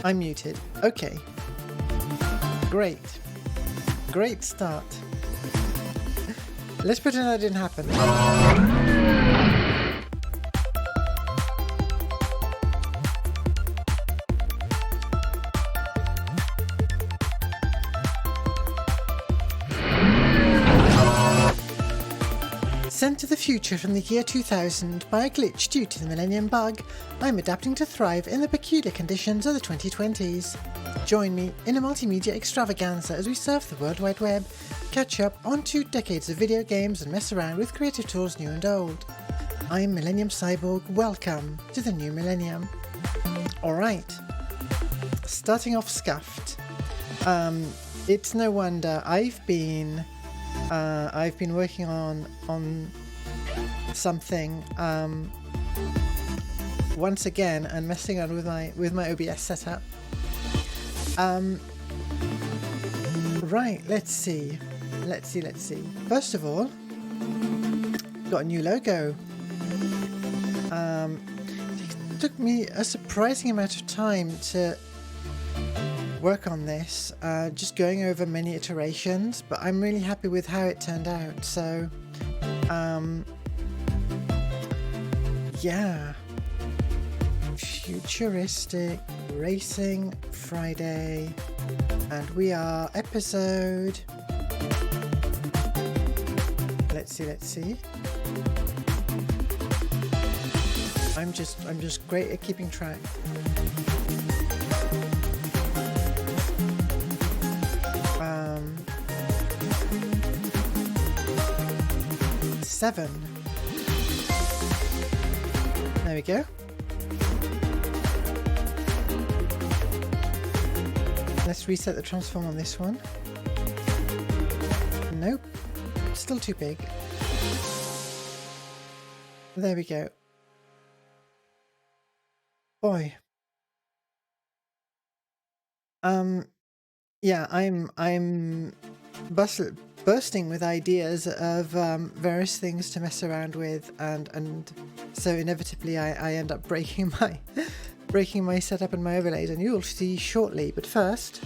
I'm muted. Okay. Great. Great start. Let's pretend that didn't happen. Sent to the future from the year 2000 by a glitch due to the Millennium Bug, I'm adapting to thrive in the peculiar conditions of the 2020s. Join me in a multimedia extravaganza as we surf the World Wide Web, catch up on 2 decades of video games and mess around with creative tools new and old. I'm Millennium Cyborg, welcome to the new millennium. Alright, starting off scuffed. It's no wonder I've been working on something once again and messing around with my OBS setup. Right, let's see. First of all, got a new logo. It took me a surprising amount of time to work on this, just going over many iterations, but I'm really happy with how it turned out. So yeah, Futuristic Racing Friday, and we are episode, let's see, I'm just great at keeping track. Seven. There we go. Let's reset the transform on this one. Nope. Still too big. There we go. Boy. Yeah, I'm bursting with ideas of various things to mess around with, and so inevitably I end up breaking my setup and my overlays, and you'll see shortly. But first,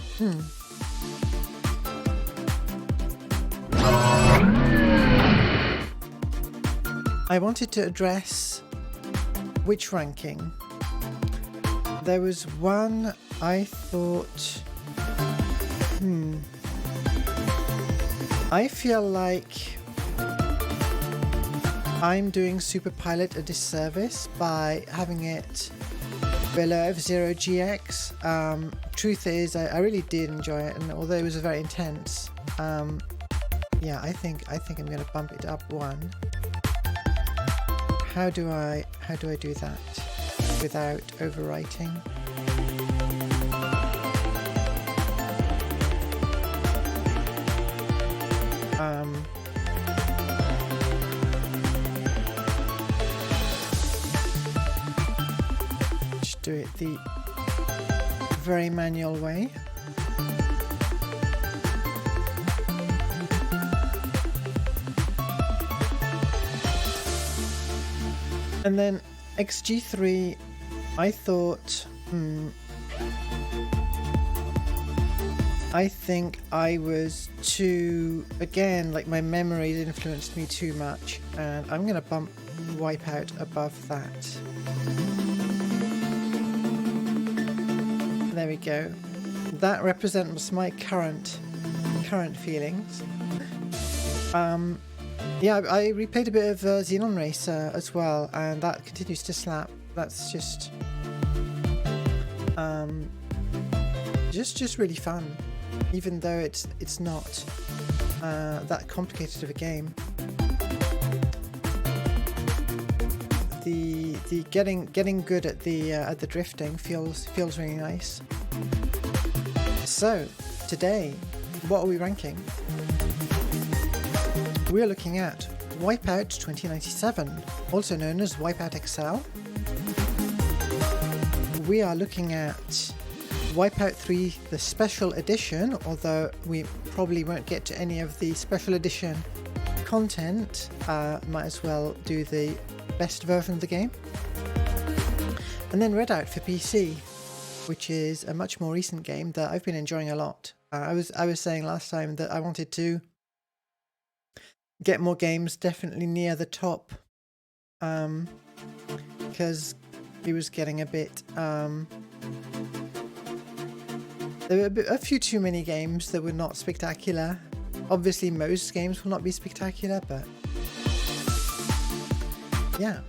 I wanted to address which ranking. There was one I thought, I feel like I'm doing Super Pilot a disservice by having it below F-Zero GX. Truth is, I really did enjoy it, and although it was very intense, yeah, I think I'm going to bump it up one. How do I do that without overwriting? Just do it the very manual way. And then XG3, I thought, I think I was too, again, like my memories influenced me too much, and I'm going to bump Wipeout above that. There we go. That represents my current feelings. Yeah, I replayed a bit of Xenon Racer as well, and that continues to slap. That's just really fun, even though it's not that complicated of a game. The getting good at the drifting feels really nice. So today, what are we ranking? We're looking at Wipeout 2097, also known as Wipeout XL. We are looking at Wipeout 3, the Special Edition, although we probably won't get to any of the Special Edition content. Might as well do the best version of the game. And then Redout for PC. which is a much more recent game that I've been enjoying a lot. I was saying last time that I wanted to get more games definitely near the top, because it was getting a bit there were a few too many games that were not spectacular. Obviously most games will not be spectacular, but yeah.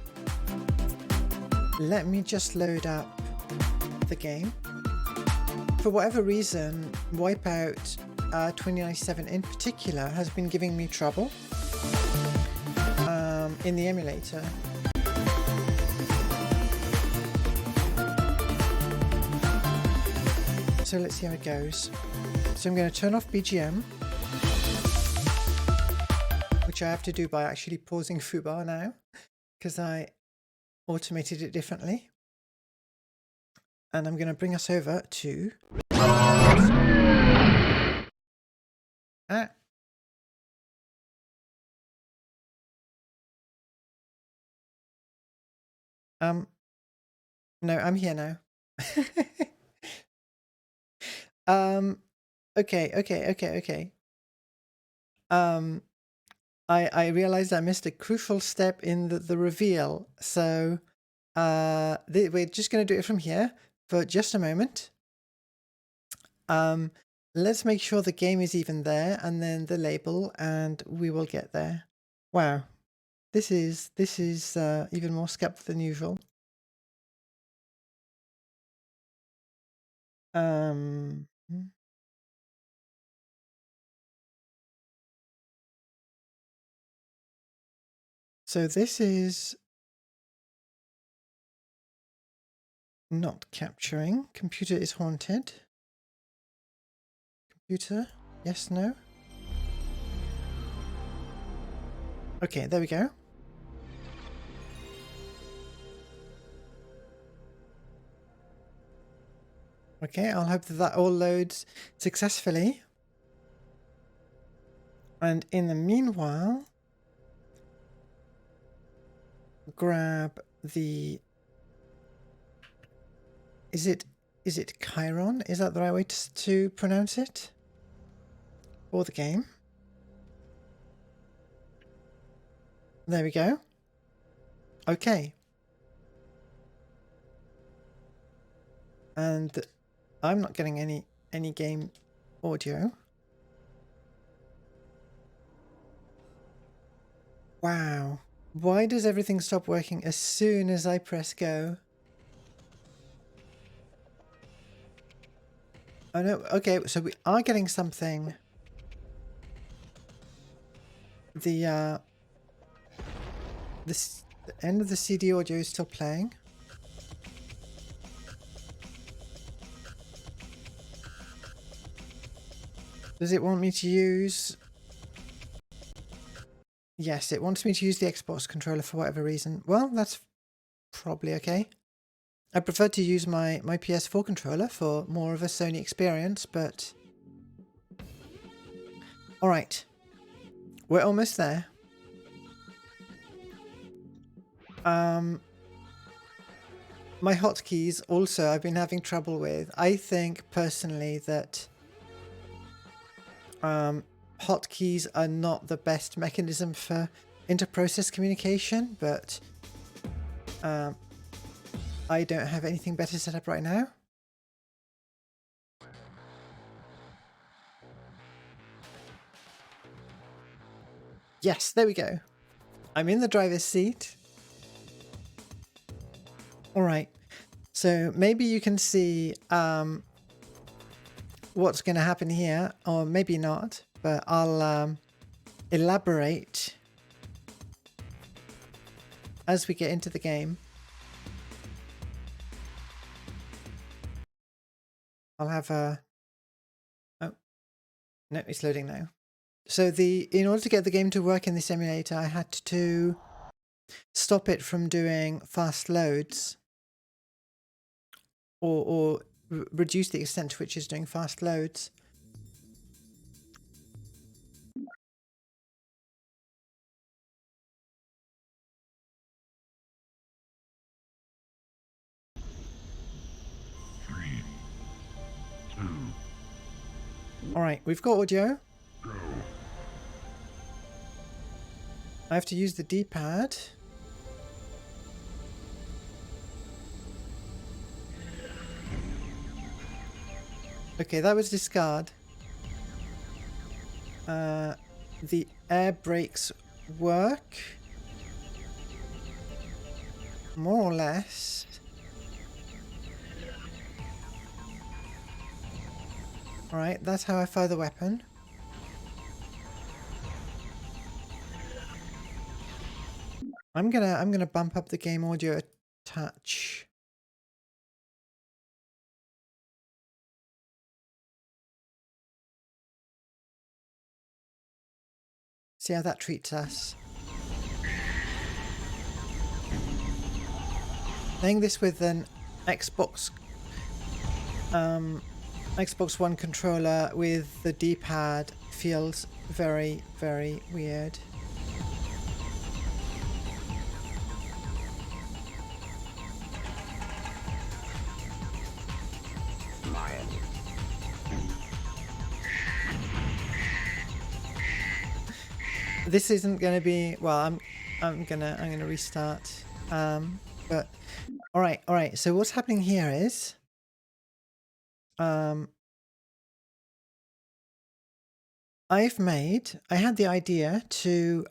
Let me just load up the game. For whatever reason, Wipeout 2097 in particular has been giving me trouble in the emulator. So let's see how it goes. So I'm going to turn off BGM, which I have to do by actually pausing foobar now, because I automated it differently. And I'm going to bring us over to no, I'm here now. Okay. I realized I missed a crucial step in the reveal. So we're just going to do it from here for just a moment. Let's make sure the game is even there, and then the label, and we will get there. Wow, this is even more scuffed than usual. So this is not capturing. Computer is haunted. Computer, yes, no. Okay, there we go. Okay, I'll hope that that all loads successfully. And in the meanwhile, grab the... Is it Chiron? Is that the right way to pronounce it? For the game. There we go. Okay. And I'm not getting any game audio. Wow. Why does everything stop working as soon as I press go? Oh no, okay, so we are getting something. The end of the CD audio is still playing. Does it want me to use... Yes, it wants me to use the Xbox controller for whatever reason. Well, that's probably okay. I prefer to use my PS4 controller for more of a Sony experience, but... Alright. We're almost there. My hotkeys also I've been having trouble with. I think personally that hotkeys are not the best mechanism for inter-process communication, but I don't have anything better set up right now. Yes, there we go. I'm in the driver's seat. All right, so maybe you can see what's going to happen here, or maybe not, but I'll elaborate as we get into the game. I'll have a... Oh, no, it's loading now. So in order to get the game to work in this emulator, I had to stop it from doing fast loads, or reduce the extent to which it's doing fast loads. Alright, we've got audio. I have to use the D-pad. Okay, that was discard. The air brakes work. More or less. Alright, that's how I fire the weapon. I'm gonna bump up the game audio a touch. See how that treats us. Playing this with an Xbox One controller with the D-pad feels very, very weird. This isn't going to be well. I'm gonna restart. But all right. So what's happening here is I had the idea to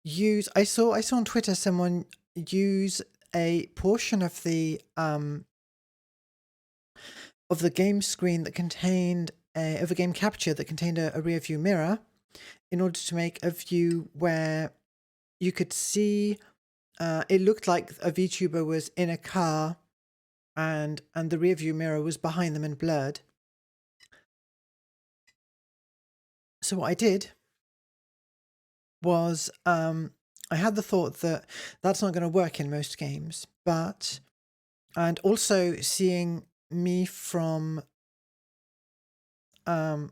use. I saw on Twitter someone use a portion of the game screen that contained of a game capture that contained a rear view mirror in order to make a view where you could see it looked like a VTuber was in a car and the rear view mirror was behind them and blurred. So what I did was I had the thought that that's not going to work in most games, and also seeing me from so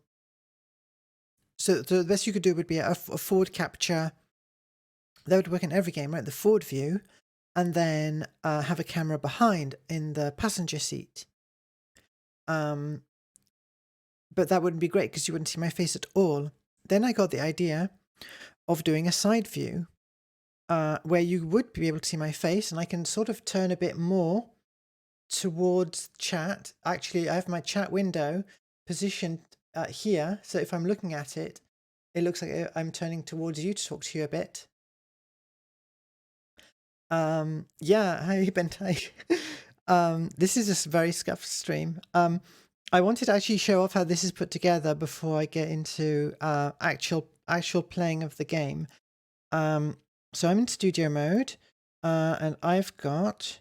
the best you could do would be a forward capture. That would work in every game, right? The forward view, and then have a camera behind in the passenger seat. But that wouldn't be great because you wouldn't see my face at all. Then I got the idea of doing a side view where you would be able to see my face, and I can sort of turn a bit more towards chat. Actually, I have my chat window positioned here, so if I'm looking at it, it looks like I'm turning towards you to talk to you a bit. Yeah, hi Bentai. This is a very scuffed stream. I wanted to actually show off how this is put together before I get into actual playing of the game. So I'm in studio mode, and I've got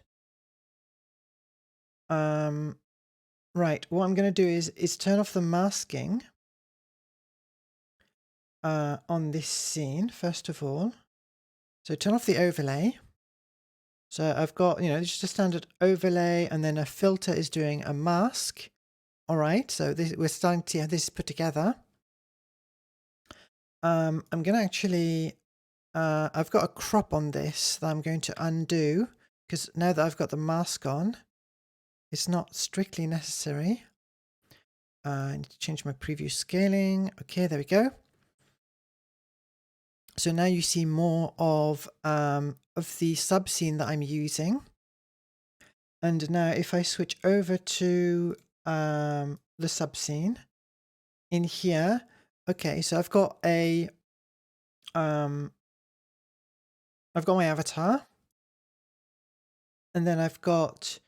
right. What I'm going to do is turn off the masking on this scene first of all. So turn off the overlay. So I've got, just a standard overlay, and then a filter is doing a mask. All right, so we're starting to see how this is put together. I'm going to actually, I've got a crop on this that I'm going to undo, because now that I've got the mask on, it's not strictly necessary. I need to change my preview scaling. Okay, there we go. So now you see more of the sub scene that I'm using. And now if I switch over to the sub scene in here, okay, so I've got my avatar, and then I've got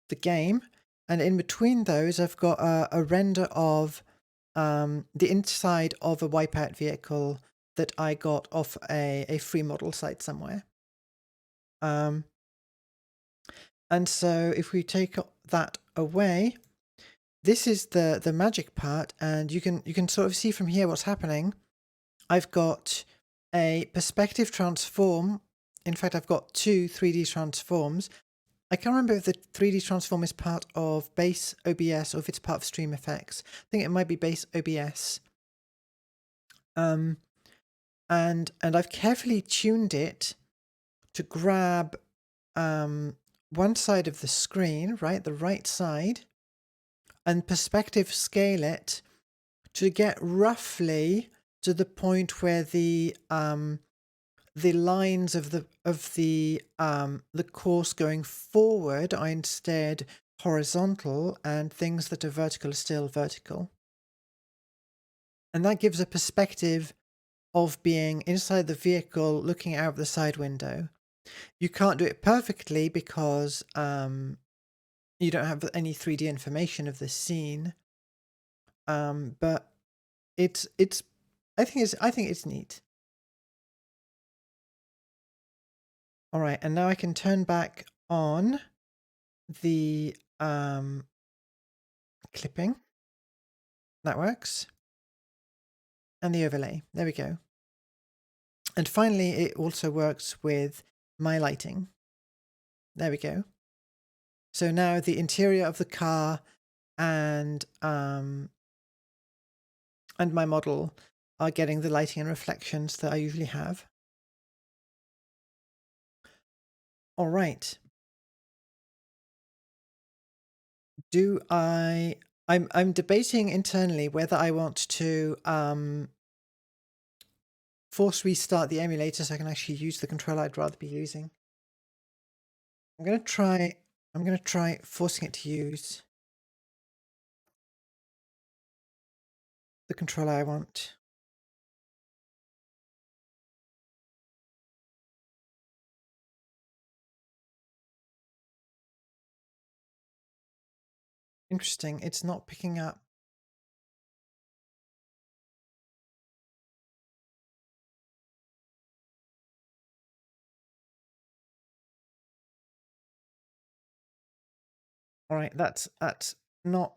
the game, and in between those I've got a render of the inside of a Wipeout vehicle that I got off a free model site somewhere. And so if we take that away, this is the magic part, and you can sort of see from here what's happening. I've got a perspective transform. In fact, I've got two 3D transforms. I can't remember if the 3D transform is part of base OBS or if it's part of Stream Effects. I think it might be base OBS. And I've carefully tuned it to grab one side of the screen, right, the right side, and perspective scale it to get roughly to the point where the lines of the course going forward are instead horizontal, and things that are vertical are still vertical. And that gives a perspective of being inside the vehicle looking out of the side window. You can't do it perfectly because you don't have any 3D information of the scene. But I think it's neat. All right, and now I can turn back on the clipping. That works. And the overlay. There we go. And finally, it also works with my lighting. There we go. So now the interior of the car and my model are getting the lighting and reflections that I usually have. All right. I'm debating internally whether I want to force restart the emulator so I can actually use the controller I'd rather be using. I'm gonna try forcing it to use the controller I want. Interesting, it's not picking up. All right, that's not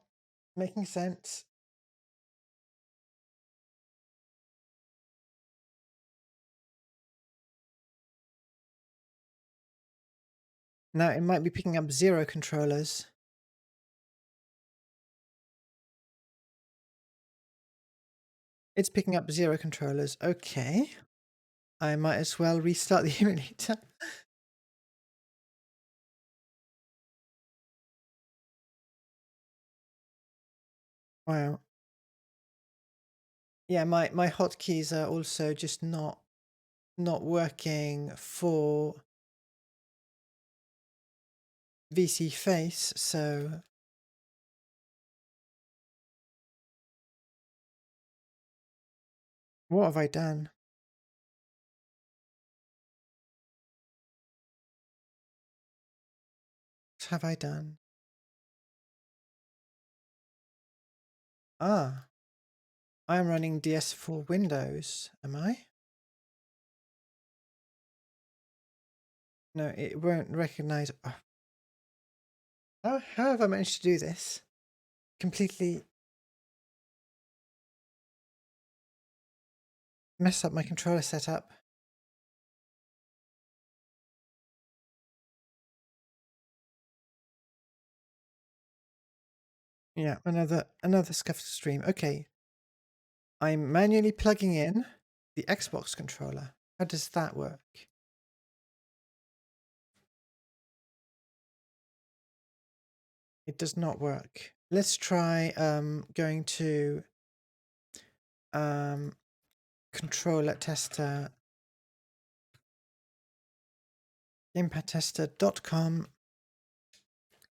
making sense. Now it might be picking up 0 controllers. It's picking up 0 controllers. Okay. I might as well restart the emulator. Wow. Yeah, my hotkeys are also just not working for VC Face, so what have I done? What have I done? Ah, I'm running DS for Windows, am I? No, it won't recognize. How have I managed to do this? Completely mess up my controller setup. Yeah, another scuffed stream. Okay. I'm manually plugging in the Xbox controller. How does that work? It does not work. Let's try going to controller tester, gamepadtester.com.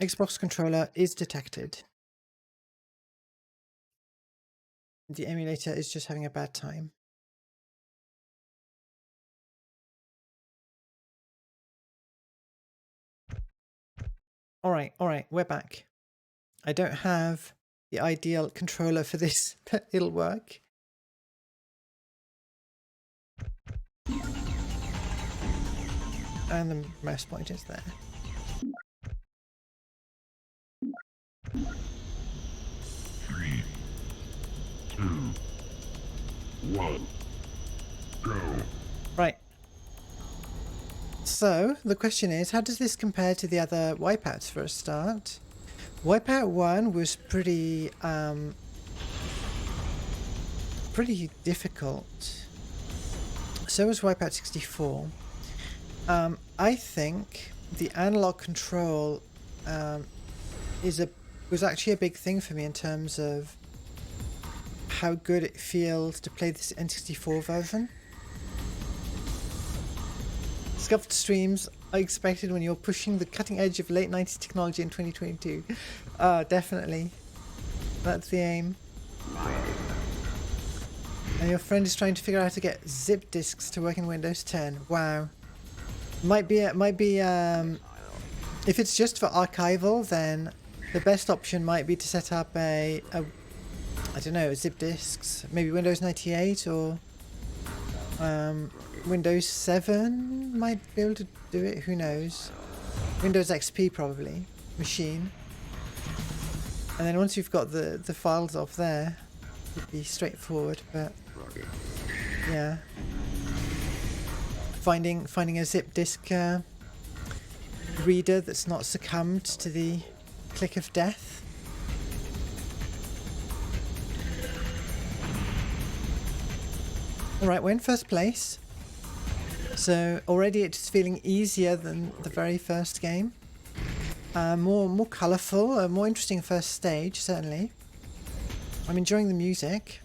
Xbox controller is detected. The emulator is just having a bad time. All right, we're back. I don't have the ideal controller for this, but it'll work. And the mouse pointer's there. Three, two, one, go. Right. So the question is, how does this compare to the other wipeouts for a start? Wipeout 1 was pretty difficult. So was Wipeout 64. I think the analog control is a was actually a big thing for me in terms of how good it feels to play this N64 version. Scuffed streams are expected when you're pushing the cutting edge of late 90s technology in 2022. Definitely. That's the aim. And your friend is trying to figure out how to get zip disks to work in Windows 10. Wow. Might be if it's just for archival, then the best option might be to set up I don't know, zip disks, maybe Windows 98 or Windows 7 might be able to do it, who knows. Windows XP probably, machine. And then once you've got the files off there, it would be straightforward, but yeah. Finding a zip disk reader that's not succumbed to the click of death. Alright, we're in first place. So already it's feeling easier than the very first game. More colourful, a more interesting first stage, certainly. I'm enjoying the music.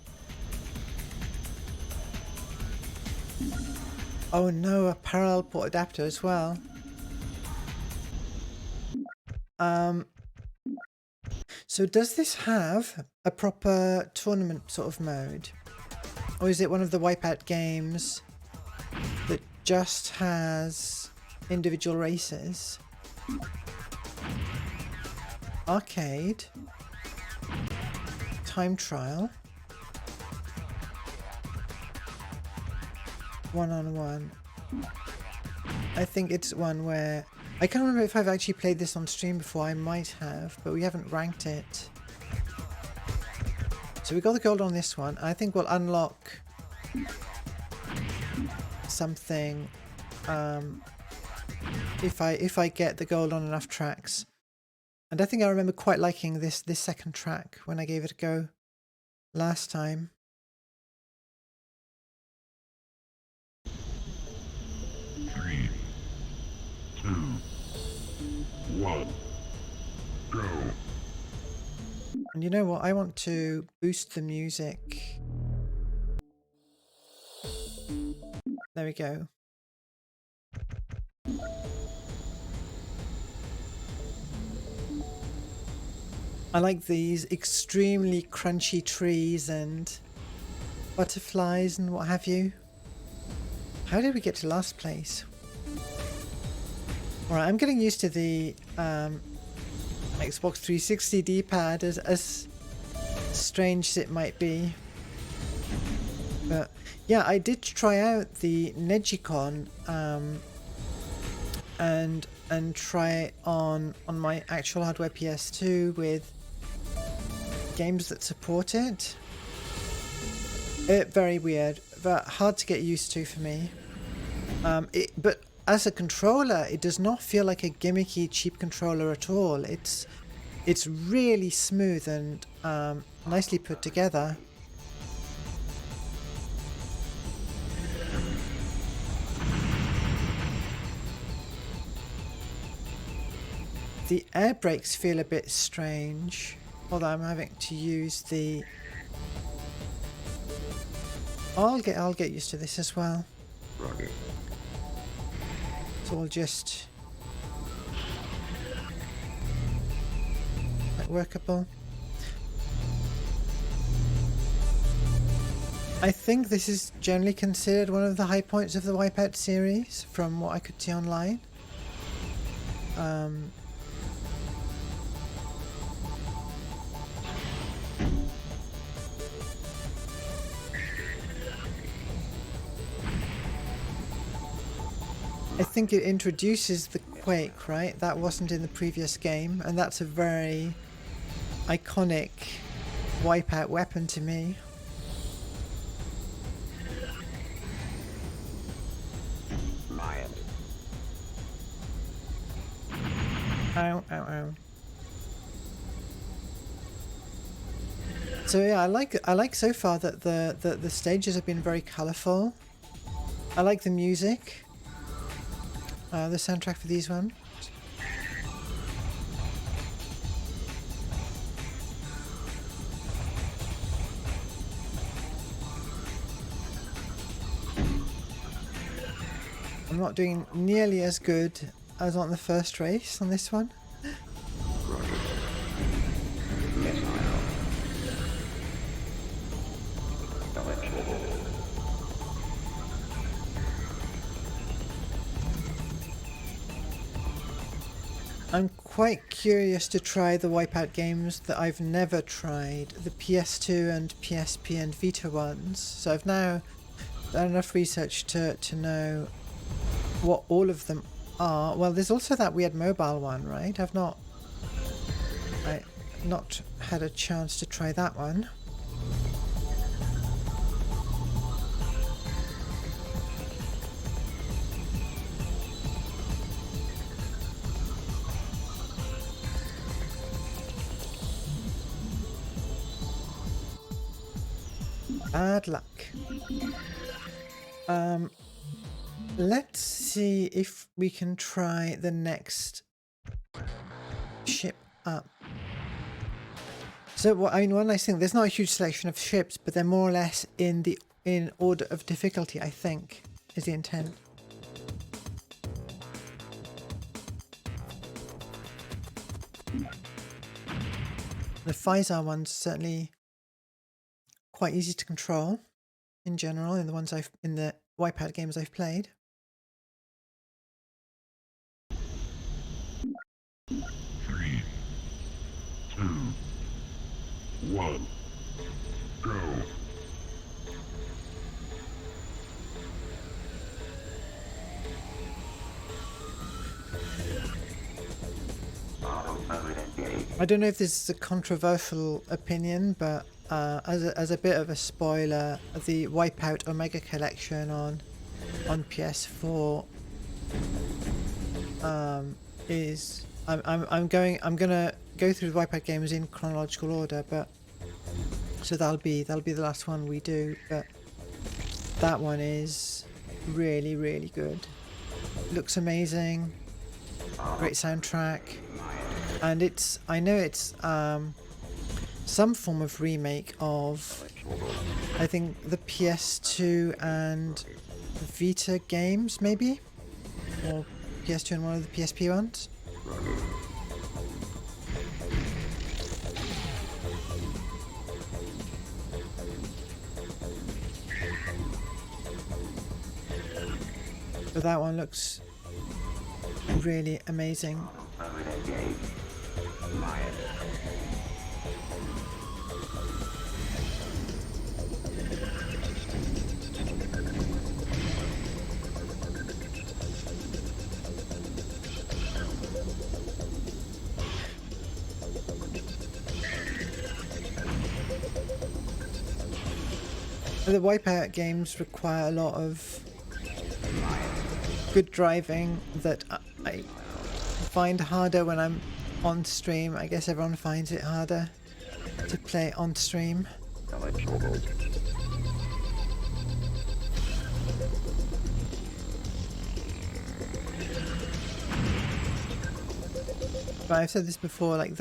Oh no, a parallel port adapter as well. So does this have a proper tournament sort of mode? Or is it one of the Wipeout games that just has individual races? Arcade. Time trial. One-on-one. I think it's one where... I can't remember if I've actually played this on stream before. I might have, but we haven't ranked it. So we got the gold on this one. I think we'll unlock something if I get the gold on enough tracks. And I think I remember quite liking this second track when I gave it a go last time. Three, two, one, go. And you know what? I want to boost the music. There we go. I like these extremely crunchy trees and butterflies and what have you. How did we get to last place? Alright, I'm getting used to the Xbox 360 D-pad, as strange as it might be. But yeah, I did try out the Negicon and try it on my actual hardware PS2 with games that support it. Very weird, but hard to get used to for me. But as a controller, it does not feel like a gimmicky, cheap controller at all. It's really smooth and nicely put together. The air brakes feel a bit strange, although I'm having to use the... I'll get used to this as well. Rocket. It's all just quite workable. I think this is generally considered one of the high points of the Wipeout series, from what I could see online. I think it introduces the Quake, right? That wasn't in the previous game, and that's a very iconic Wipeout weapon to me. Ow, ow, ow. So yeah, I like so far that the stages have been very colourful. I like the music. The soundtrack for these ones. I'm not doing nearly as good as on the first race on this one. Roger. I'm quite curious to try the Wipeout games that I've never tried, the PS2 and PSP and Vita ones. So I've now done enough research to know what all of them are. Well, there's also that weird mobile one, right? I've not had a chance to try that one. Bad luck. Let's see if we can try the next ship up. So, I mean, one nice thing, there's not a huge selection of ships, but they're more or less in order of difficulty, I think, is the intent. The Physar one's certainly quite easy to control in general in the Wipeout games I've played. Three, two, one, go. I don't know if this is a controversial opinion, but as a bit of a spoiler, the Wipeout Omega Collection on PS4 is I'm gonna go through the Wipeout games in chronological order, but so that'll be the last one we do. But that one is really, really good. Looks amazing. Great soundtrack. And I know it's some form of remake of, I think, the PS2 and Vita games, maybe? Or PS2 and one of the PSP ones? But that one looks really amazing. The Wipeout games require a lot of good driving that I find harder when I'm on stream. I guess everyone finds it harder to play on stream. But I've said this before, like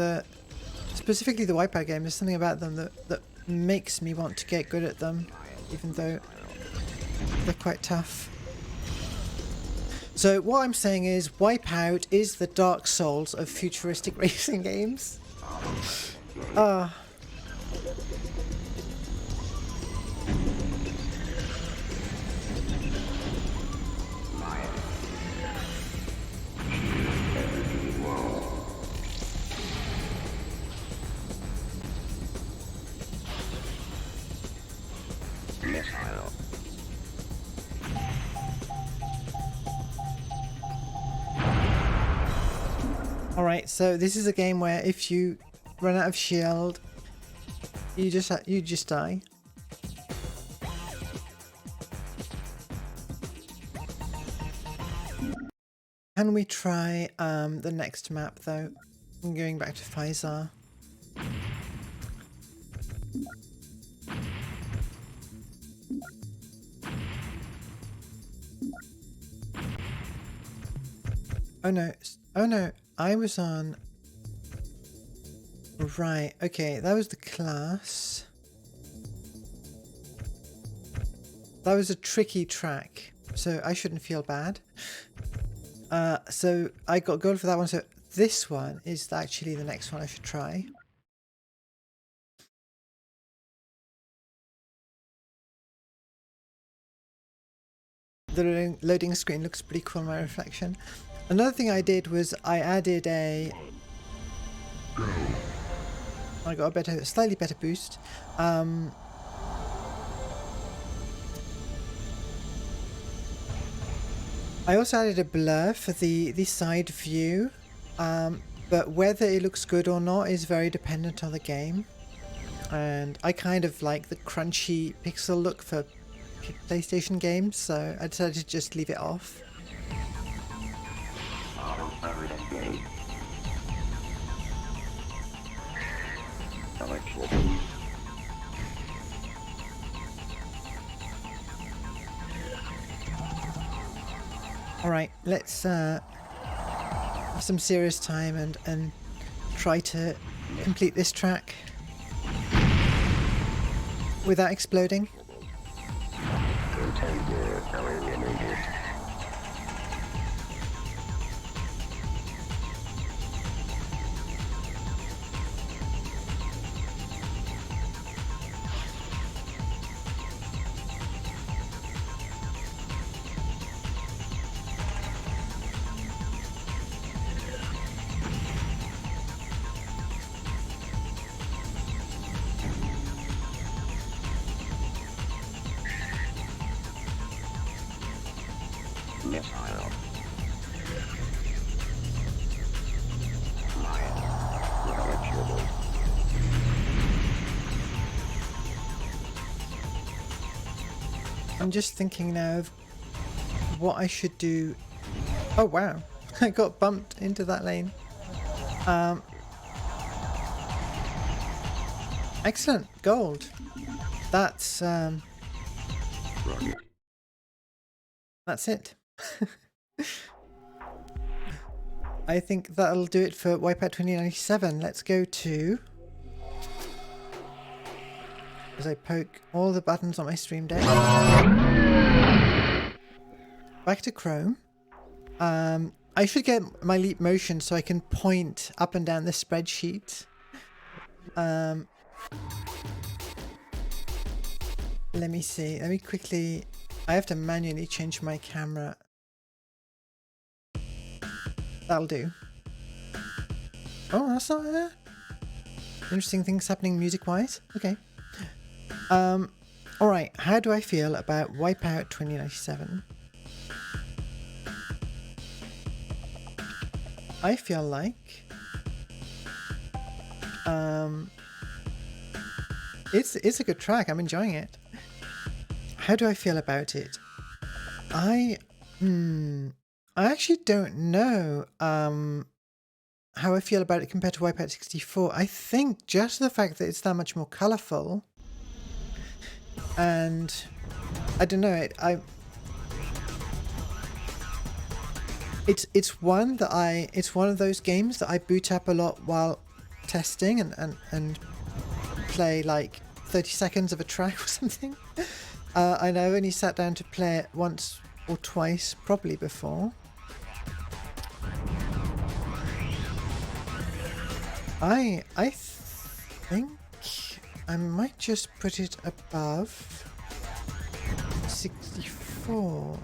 specifically the Wipeout game, there's something about them that makes me want to get good at them, even though they're quite tough. So what I'm saying is Wipeout is the Dark Souls of futuristic racing games. Alright, so this is a game where if you run out of shield, you just die. Can we try the next map though? I'm going back to Physar. Oh no, I was on... Right, okay, that was the class. That was a tricky track. so I shouldn't feel bad. So I got gold for that one, so this one is actually the next one I should try. The loading screen looks pretty cool in my reflection. Another thing I did was I added a... I got a slightly better boost. I also added a blur for the side view, but whether it looks good or not is very dependent on the game. And I kind of like the crunchy pixel look for PlayStation games, so I decided to just leave it off. Alright, let's have some serious time and try to complete this track without exploding. I'm just thinking now of what I should do. Oh wow, I got bumped into that lane. Excellent, gold. That's it. I think that'll do it for Wipeout 2097. Let's go to... as I poke all the buttons on my stream deck. Back to Chrome. I should get my leap motion so I can point up and down the spreadsheet. Let me see. Let me quickly... I have to manually change my camera. That'll do. Oh, that's not... interesting things happening music-wise. Okay. Alright, how do I feel about Wipeout 2097? I feel like it's a good track. I'm enjoying it. How do I feel about it? I actually don't know how I feel about it compared to Wipeout 64. I think just the fact that it's that much more colourful, and I don't know, it's one of those games that I boot up a lot while testing and play like 30 seconds of a track or something. And I've only sat down to play it once or twice probably before. I think I might just put it above 64.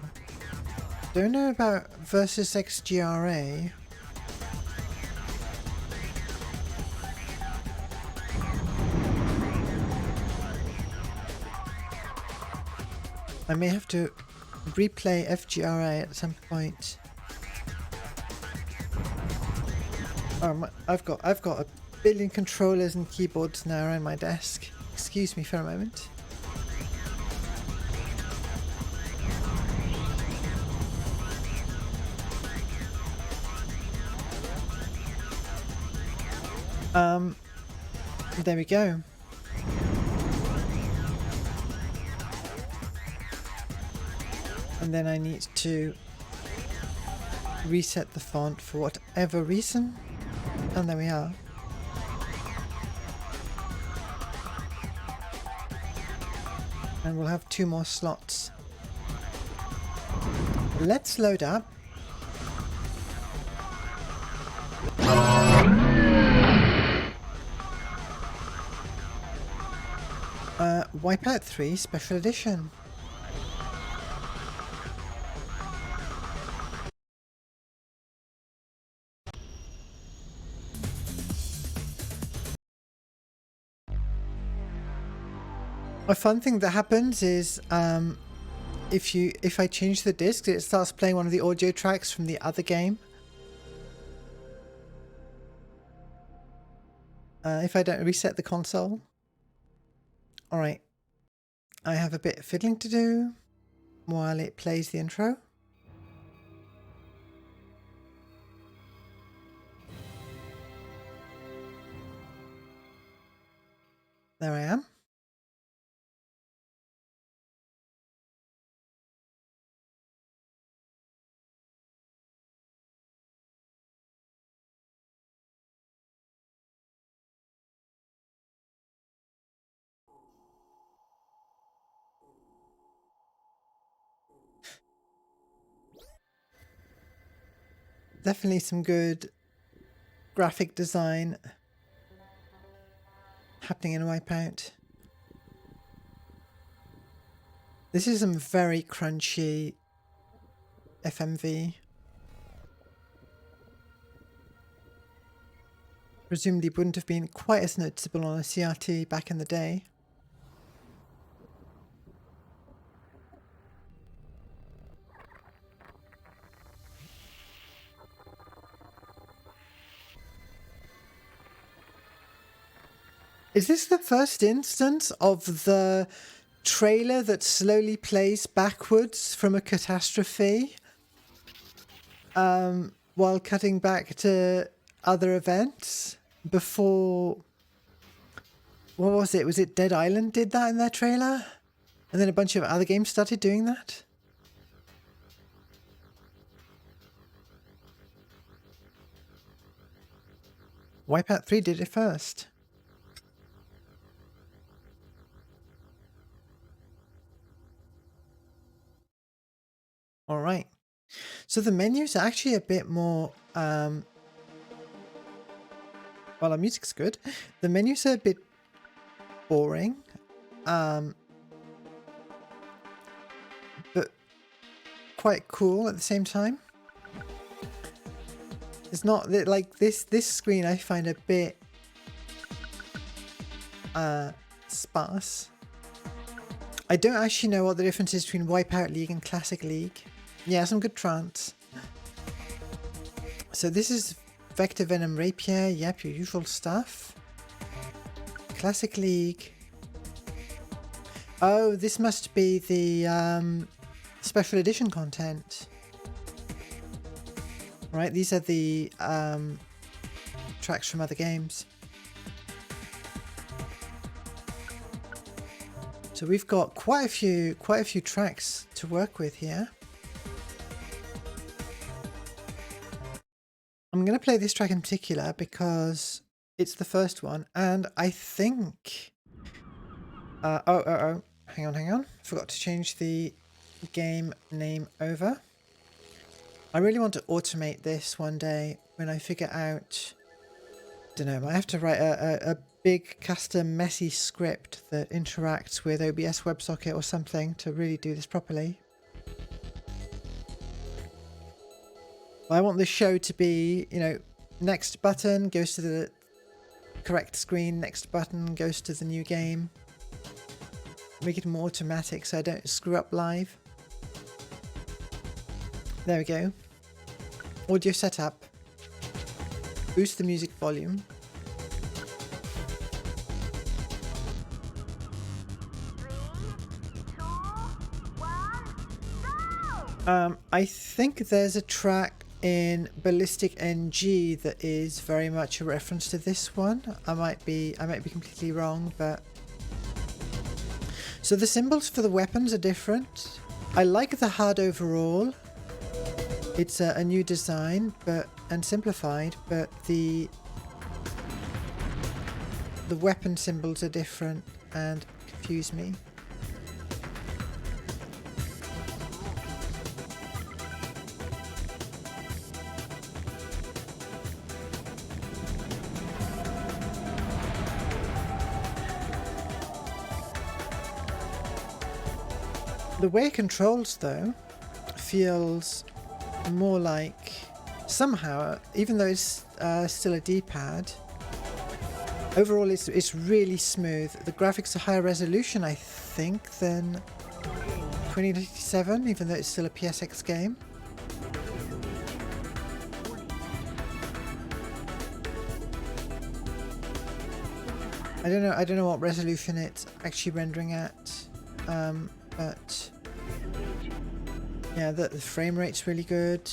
Don't know about versus XGRA. I may have to replay FGRA at some point. I've got a billion controllers and keyboards now around my desk. Excuse me for a moment. There we go. And then I need to reset the font for whatever reason. And there we are. And we'll have 2 more slots. Let's load up. Wipeout 3 Special Edition. A fun thing that happens is if I change the disc, it starts playing one of the audio tracks from the other game. If I don't reset the console. Alright. I have a bit of fiddling to do while it plays the intro. There I am. Definitely some good graphic design happening in Wipeout. This is some very crunchy FMV. Presumably wouldn't have been quite as noticeable on a CRT back in the day. Is this the first instance of the trailer that slowly plays backwards from a catastrophe while cutting back to other events before? What was it? Was it Dead Island did that in their trailer? And then a bunch of other games started doing that? Wipeout 3 did it first. All right, so the menus are actually a bit more, well, our music's good. The menus are a bit boring, but quite cool at the same time. It's not like this screen I find a bit sparse. I don't actually know what the difference is between Wipeout League and Classic League. Yeah, some good trance. So this is Vector Venom Rapier. Yep, your usual stuff. Classic League. Oh, this must be the special edition content. Right, these are the tracks from other games. So we've got quite a few tracks to work with here. I'm going to play this track in particular because it's the first one, and I think hang on, forgot to change the game name over. I really want to automate this one day when I figure out, don't know, I might have to write a big custom messy script that interacts with OBS WebSocket or something to really do this properly. I want the show to be, you know, next button goes to the correct screen, next button goes to the new game. Make it more automatic so I don't screw up live. There we go. Audio setup. Boost the music volume. I think there's a track in Ballistic NG that is very much a reference to this one. I might be completely wrong, but so the symbols for the weapons are different. I like the HUD overall. It's a new design, and simplified, but the weapon symbols are different and confuse me. The way it controls, though, feels more like, somehow, even though it's still a D-pad, overall it's really smooth. The graphics are higher resolution, I think, than 2087, even though it's still a PSX game. I don't know what resolution it's actually rendering at, but yeah, the frame rate's really good.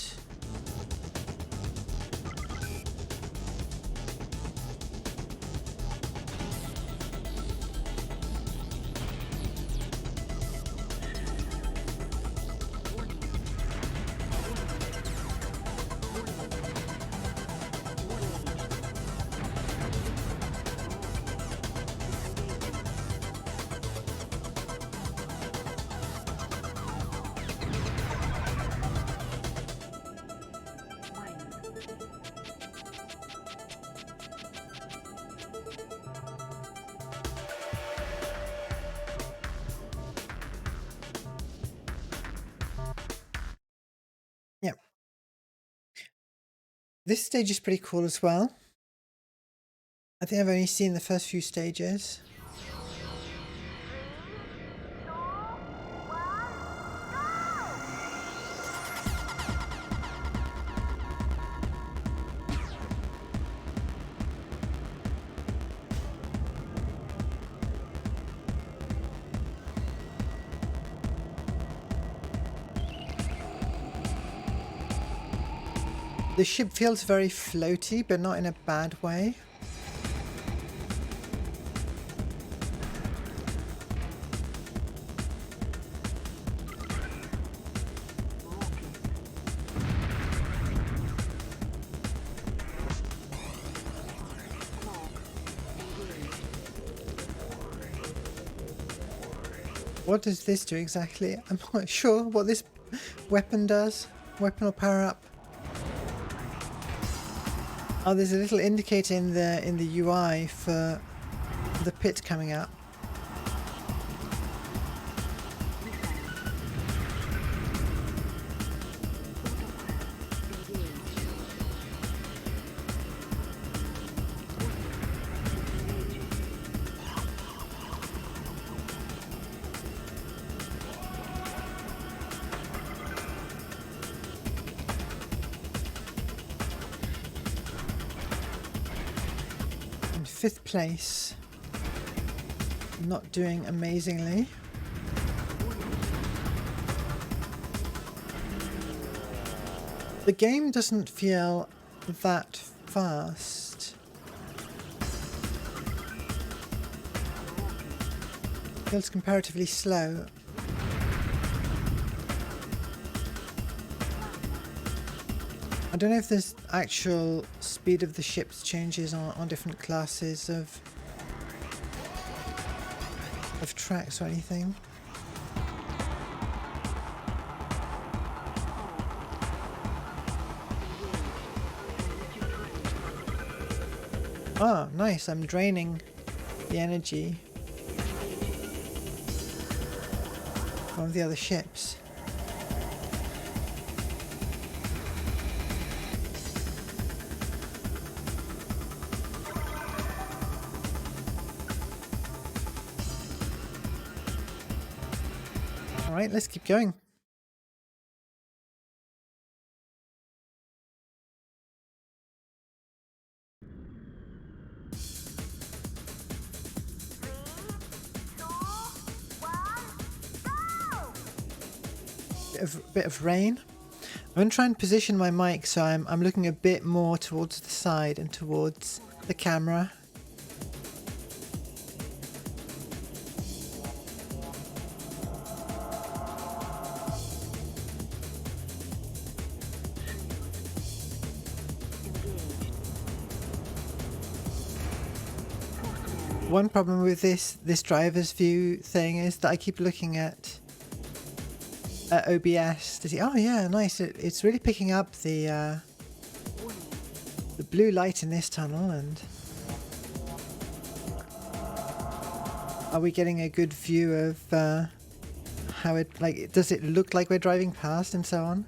Yeah. This stage is pretty cool as well. I think I've only seen the first few stages. The ship feels very floaty, but not in a bad way. What does this do exactly? I'm not sure what this weapon does. Weapon or power up. Oh, there's a little indicator in the UI for the pit coming up. Fifth place, not doing amazingly. The game doesn't feel that fast. Feels comparatively slow. I don't know if the actual speed of the ships changes on different classes of tracks or anything. Ah, nice, I'm draining the energy from the other ships. Alright, let's keep going. Bit of rain. I'm going to try and position my mic so I'm looking a bit more towards the side and towards the camera. One problem with this driver's view thing is that I keep looking at OBS to see. Oh yeah, nice. It's really picking up the blue light in this tunnel. And are we getting a good view of how it, like, does it look like we're driving past and so on?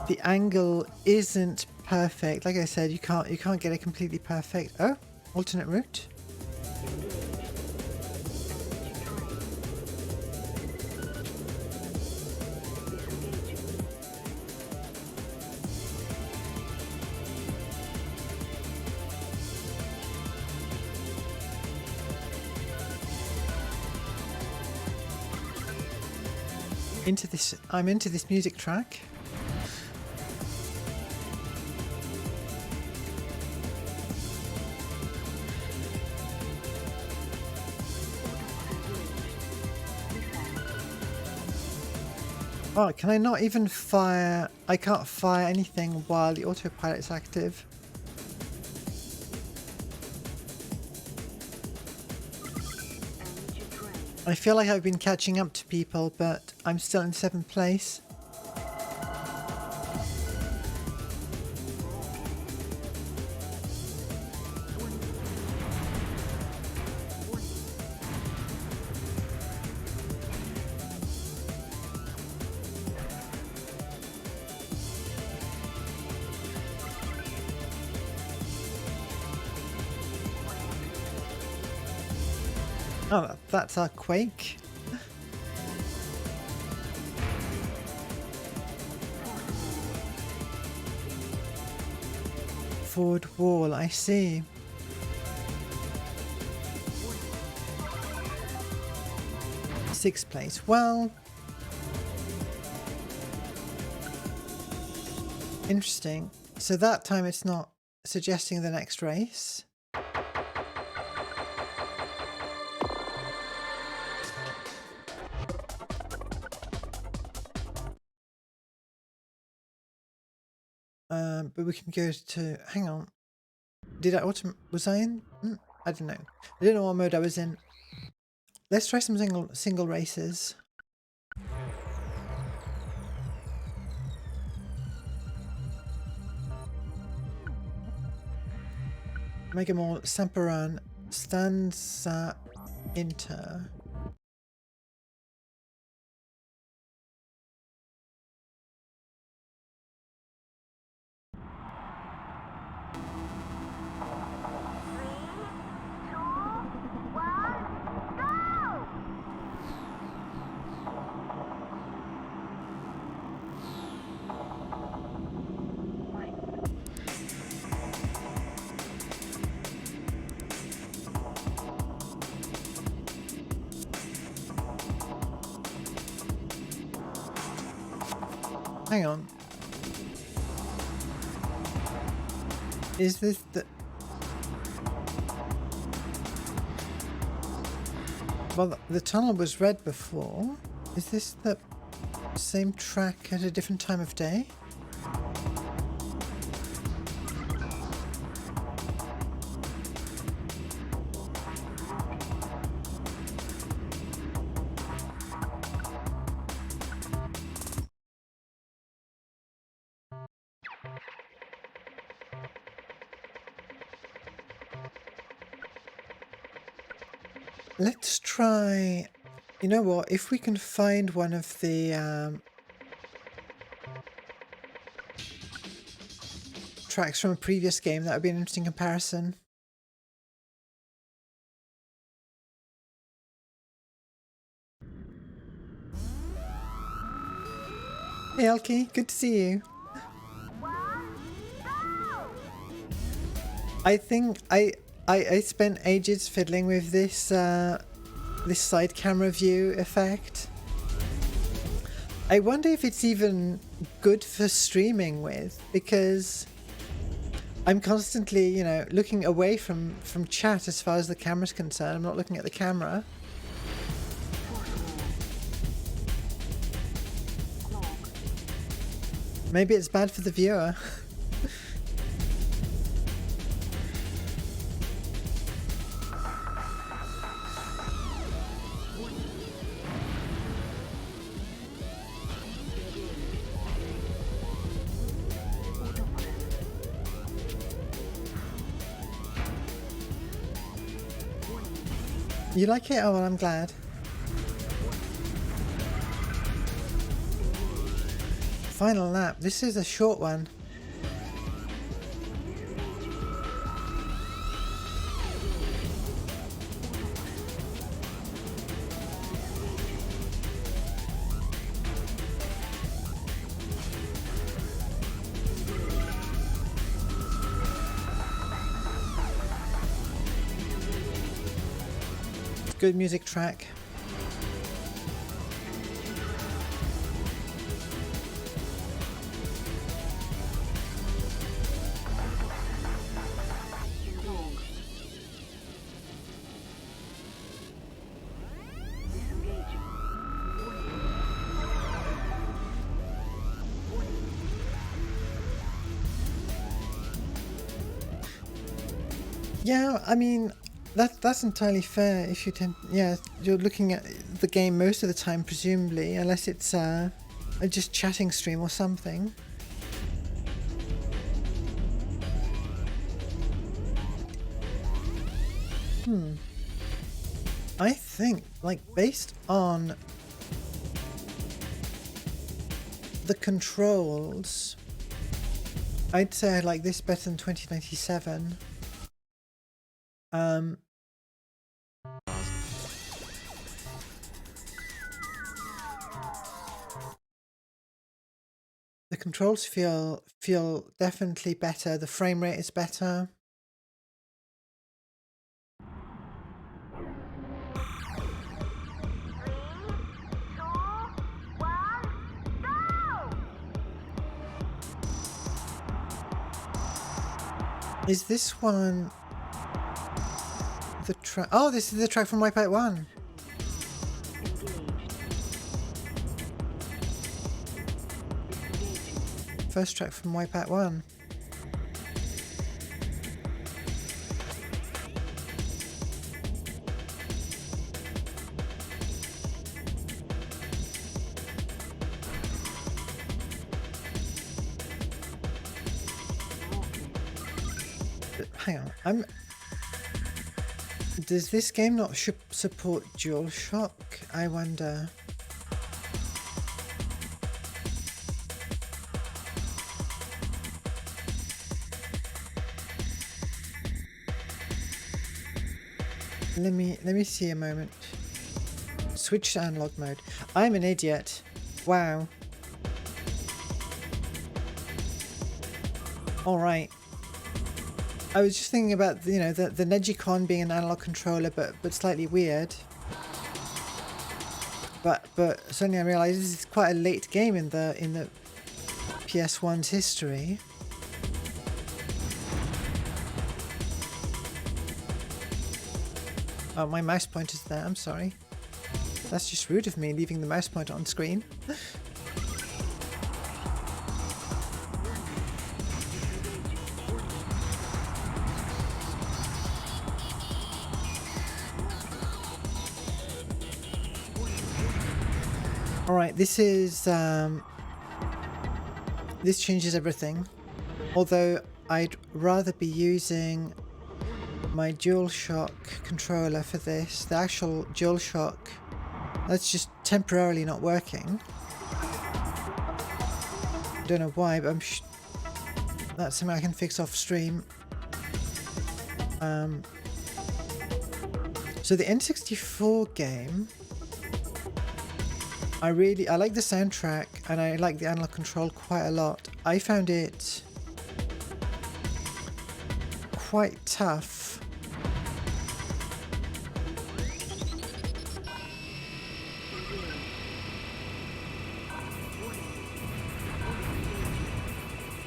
The angle isn't perfect. Like I said, you can't get it completely perfect. Oh, alternate route. I'm into this music track. Oh, can I not even fire? I can't fire anything while the autopilot's active. I feel like I've been catching up to people, but I'm still in 7th place. Oh, that's our Quake. Forward wall, I see. Sixth place. Well, interesting. So that time it's not suggesting the next race. But we can go to, hang on. Did I was I in? I don't know. I don't know what mode I was in. Let's try some single races. Mega Mall, Samparan, Stanza Inter. Hang on. Is this the... Well, the tunnel was red before. Is this the same track at a different time of day? Let's try... You know what? If we can find one of the tracks from a previous game, that would be an interesting comparison. Hey Elkie, good to see you. I think I spent ages fiddling with this this side camera view effect. I wonder if it's even good for streaming with, because I'm constantly, you know, looking away from chat as far as the camera's concerned. I'm not looking at the camera. Maybe it's bad for the viewer. You like it? Oh, well, I'm glad. Final lap. This is a short one. Good music track. Yeah, I mean, that's entirely fair. If you tend, yeah, you're looking at the game most of the time, presumably, unless it's a just chatting stream or something. I think, like, based on the controls, I'd say I like this better than 2097. The controls feel definitely better. The frame rate is better. Is this one the track? Oh, this is the track from Wipeout 1. First track from Wipeout 1. Hang on, does this game not support DualShock? I wonder. Let me see a moment. Switch to analog mode. I'm an idiot. Wow. All right. I was just thinking about, you know, the Negicon being an analog controller, but slightly weird. But suddenly I realised this is quite a late game in the PS1's history. Oh, my mouse pointer's there. I'm sorry. That's just rude of me, leaving the mouse pointer on screen. Alright, this is, this changes everything. Although I'd rather be using my DualShock controller for this. The actual DualShock, that's just temporarily not working. I don't know why, but that's something I can fix off stream. So the N64 game, I like the soundtrack and I like the analog control quite a lot. I found it quite tough.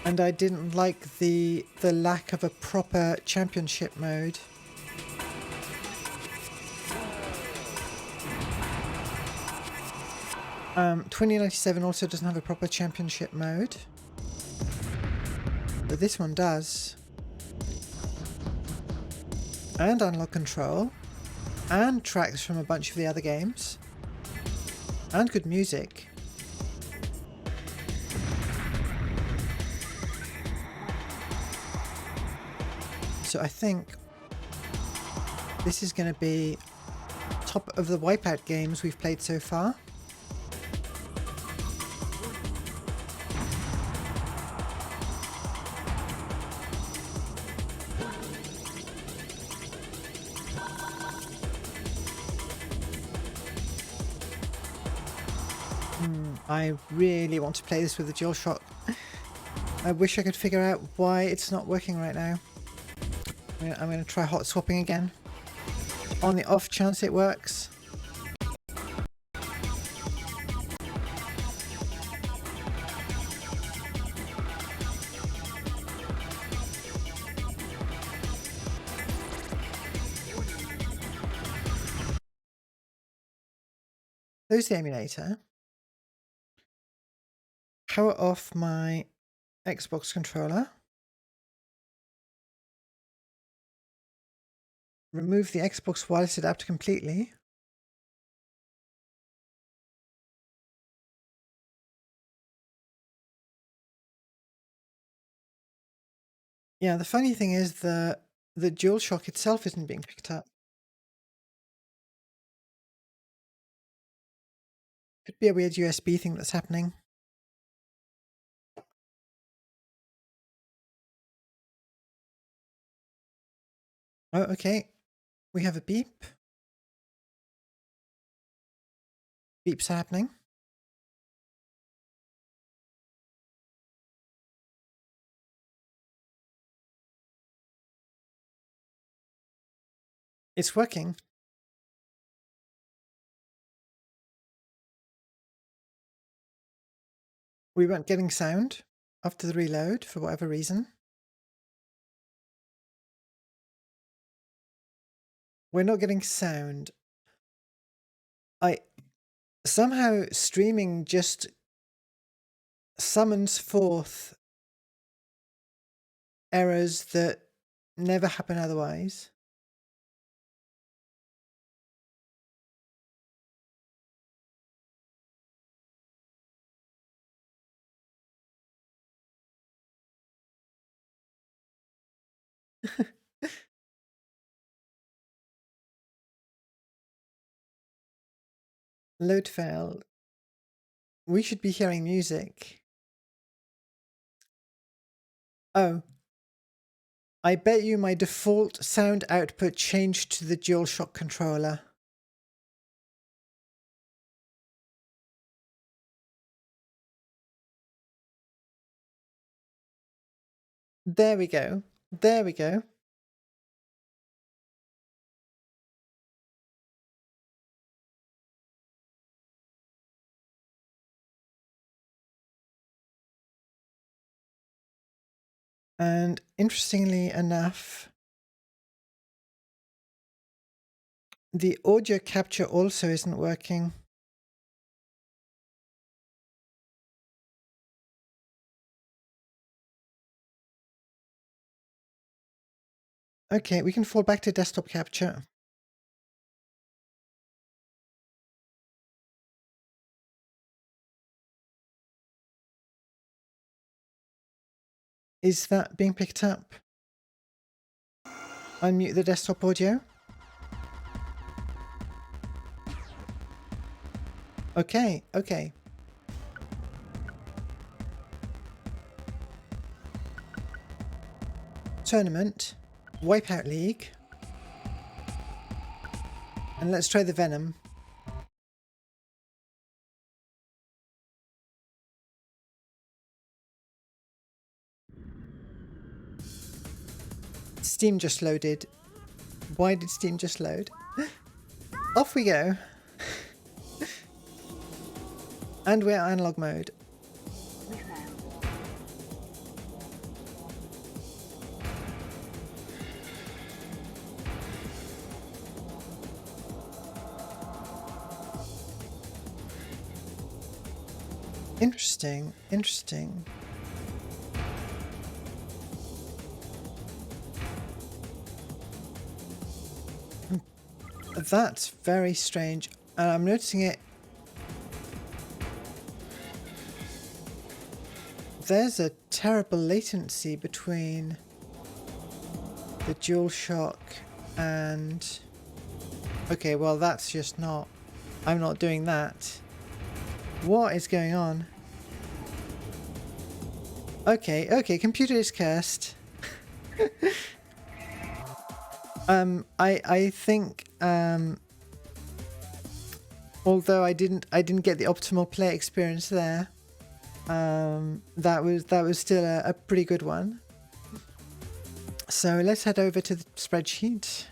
And I didn't like the lack of a proper championship mode. Um, 2097 also doesn't have a proper championship mode, but this one does. And analog control, and tracks from a bunch of the other games, and good music. So I think this is going to be top of the Wipeout games we've played so far. I really want to play this with the DualShock. I wish I could figure out why it's not working right now. I'm going to try hot swapping again. On the off chance it works. Close the emulator. Power off my Xbox controller. Remove the Xbox wireless adapter completely. Yeah, the funny thing is the DualShock itself isn't being picked up. Could be a weird USB thing that's happening. Oh, okay. We have a beep. Beeps are happening. It's working. We weren't getting sound after the reload for whatever reason. We're not getting sound. Somehow streaming just summons forth errors that never happen otherwise. Load failed. We should be hearing music. Oh. I bet you my default sound output changed to the DualShock controller. There we go. There we go. And interestingly enough, the audio capture also isn't working. Okay, we can fall back to desktop capture. Is that being picked up? Unmute the desktop audio. Okay, okay. Tournament, Wipeout League. And let's try the Venom. Steam just loaded. Why did Steam just load? Off we go. And we're analog mode. Interesting, interesting. That's very strange. And I'm noticing it. There's a terrible latency between the DualShock and Okay, well that's just not... I'm not doing that. What is going on? Okay, okay, computer is cursed. I think although I didn't get the optimal play experience there, that was still a pretty good one. So let's head over to the spreadsheet.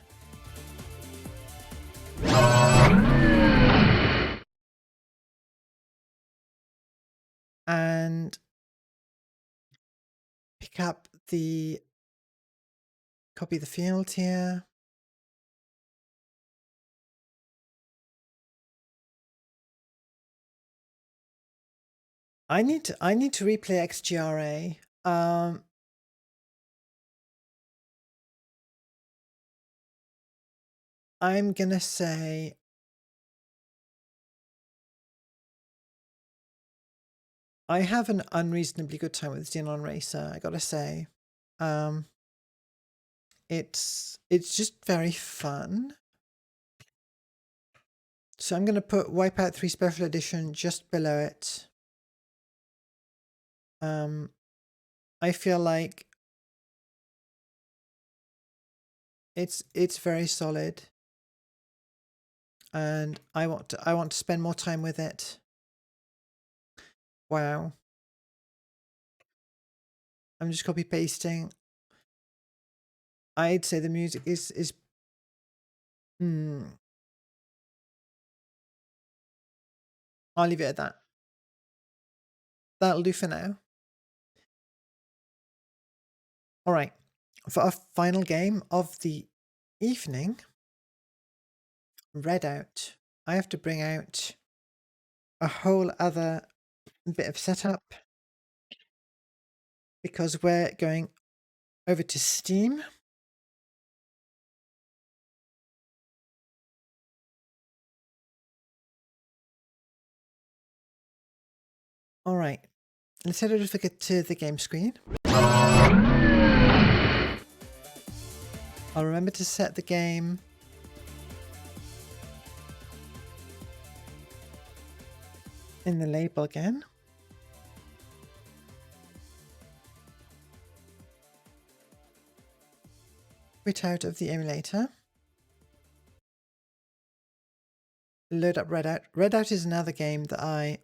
And pick up the... Copy the field here. I need to replay XGRA. I'm gonna say I have an unreasonably good time with Xenon Racer, I gotta say. It's just very fun. So I'm gonna put Wipeout 3 Special Edition just below it. I feel like it's very solid, and I want to spend more time with it. Wow. I'm just copy pasting. I'd say the music is I'll leave it at that. That'll do for now. All right, for our final game of the evening, Redout. I have to bring out a whole other bit of setup because we're going over to Steam. All right, let's head over to the game screen. I'll remember to set the game in the label again. Quit out of the emulator. Load up Redout. Redout is another game that I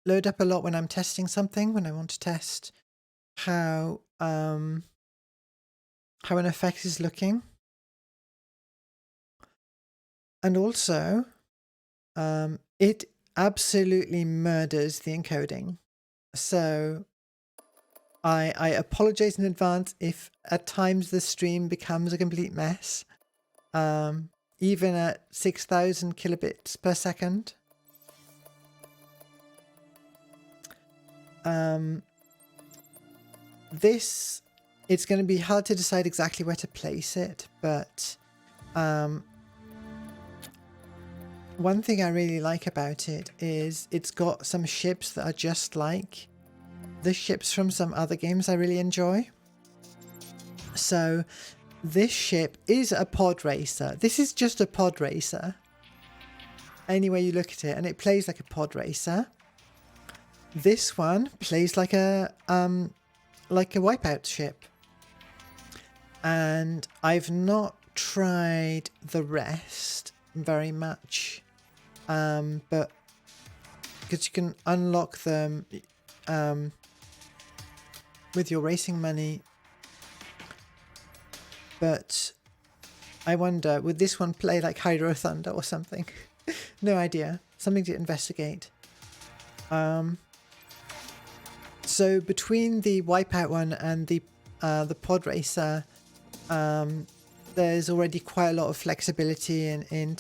load up a lot when I'm testing something, when I want to test how an effect is looking. And also, it absolutely murders the encoding. So I apologize in advance if at times the stream becomes a complete mess. Even at 6,000 kilobits per second. It's going to be hard to decide exactly where to place it, but one thing I really like about it is it's got some ships that are just like the ships from some other games I really enjoy. So this ship is a pod racer. This is just a pod racer. Any way you look at it, and it plays like a pod racer. This one plays like a Wipeout ship. And I've not tried the rest very much. But because you can unlock them with your racing money. But I wonder, would this one play like Hydro Thunder or something? No idea. Something to investigate. So between the Wipeout one and the Pod Racer, there's already quite a lot of flexibility in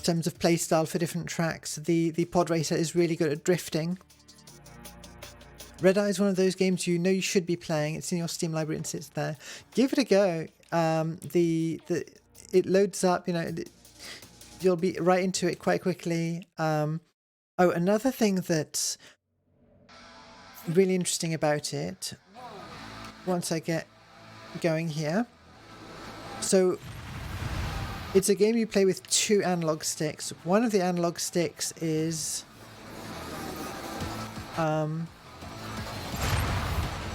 terms of playstyle for different tracks. The Pod Racer is really good at drifting. Red Eye is one of those games you know you should be playing. It's in your Steam library and sits there. Give it a go. It loads up, you know, you'll be right into it quite quickly. Oh, another thing that's really interesting about it once I get going here. So it's a game you play with 2 analog sticks. One of the analog sticks is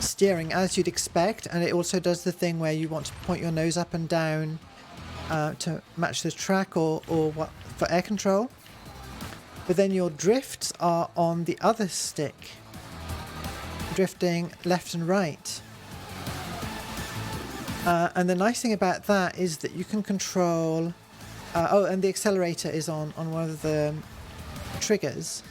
steering, as you'd expect, and it also does the thing where you want to point your nose up and down to match the track or what for air control. But then your drifts are on the other stick, drifting left and right. And the nice thing about that is that you can control... oh, and the accelerator is on one of the triggers.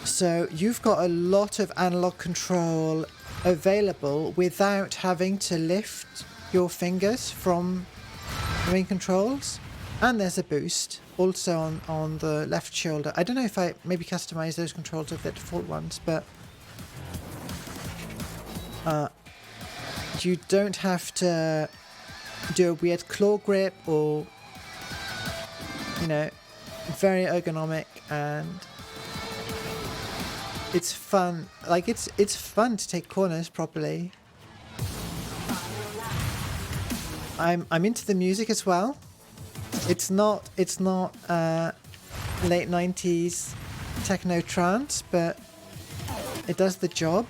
So you've got a lot of analog control available without having to lift your fingers from the main controls. And there's a boost also on the left shoulder. I don't know if I maybe customize those controls with the default ones, but... you don't have to do a weird claw grip or, you know, very ergonomic, and it's fun. Like it's fun to take corners properly. I'm into the music as well. It's not late 90s techno trance, but it does the job.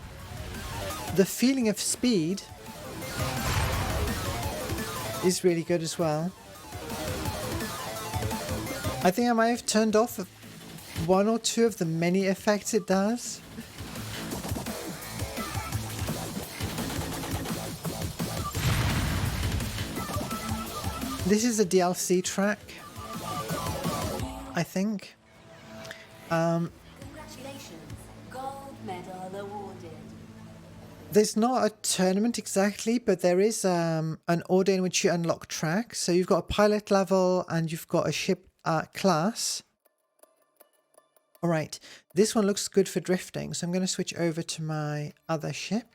The feeling of speed is really good as well. I think I might have turned off 1 or 2 of the many effects it does. This is a DLC track, I think. Congratulations, gold medal awarded. There's not a tournament exactly, but there is an order in which you unlock tracks. So you've got a pilot level and you've got a ship class. All right, this one looks good for drifting, so I'm going to switch over to my other ship.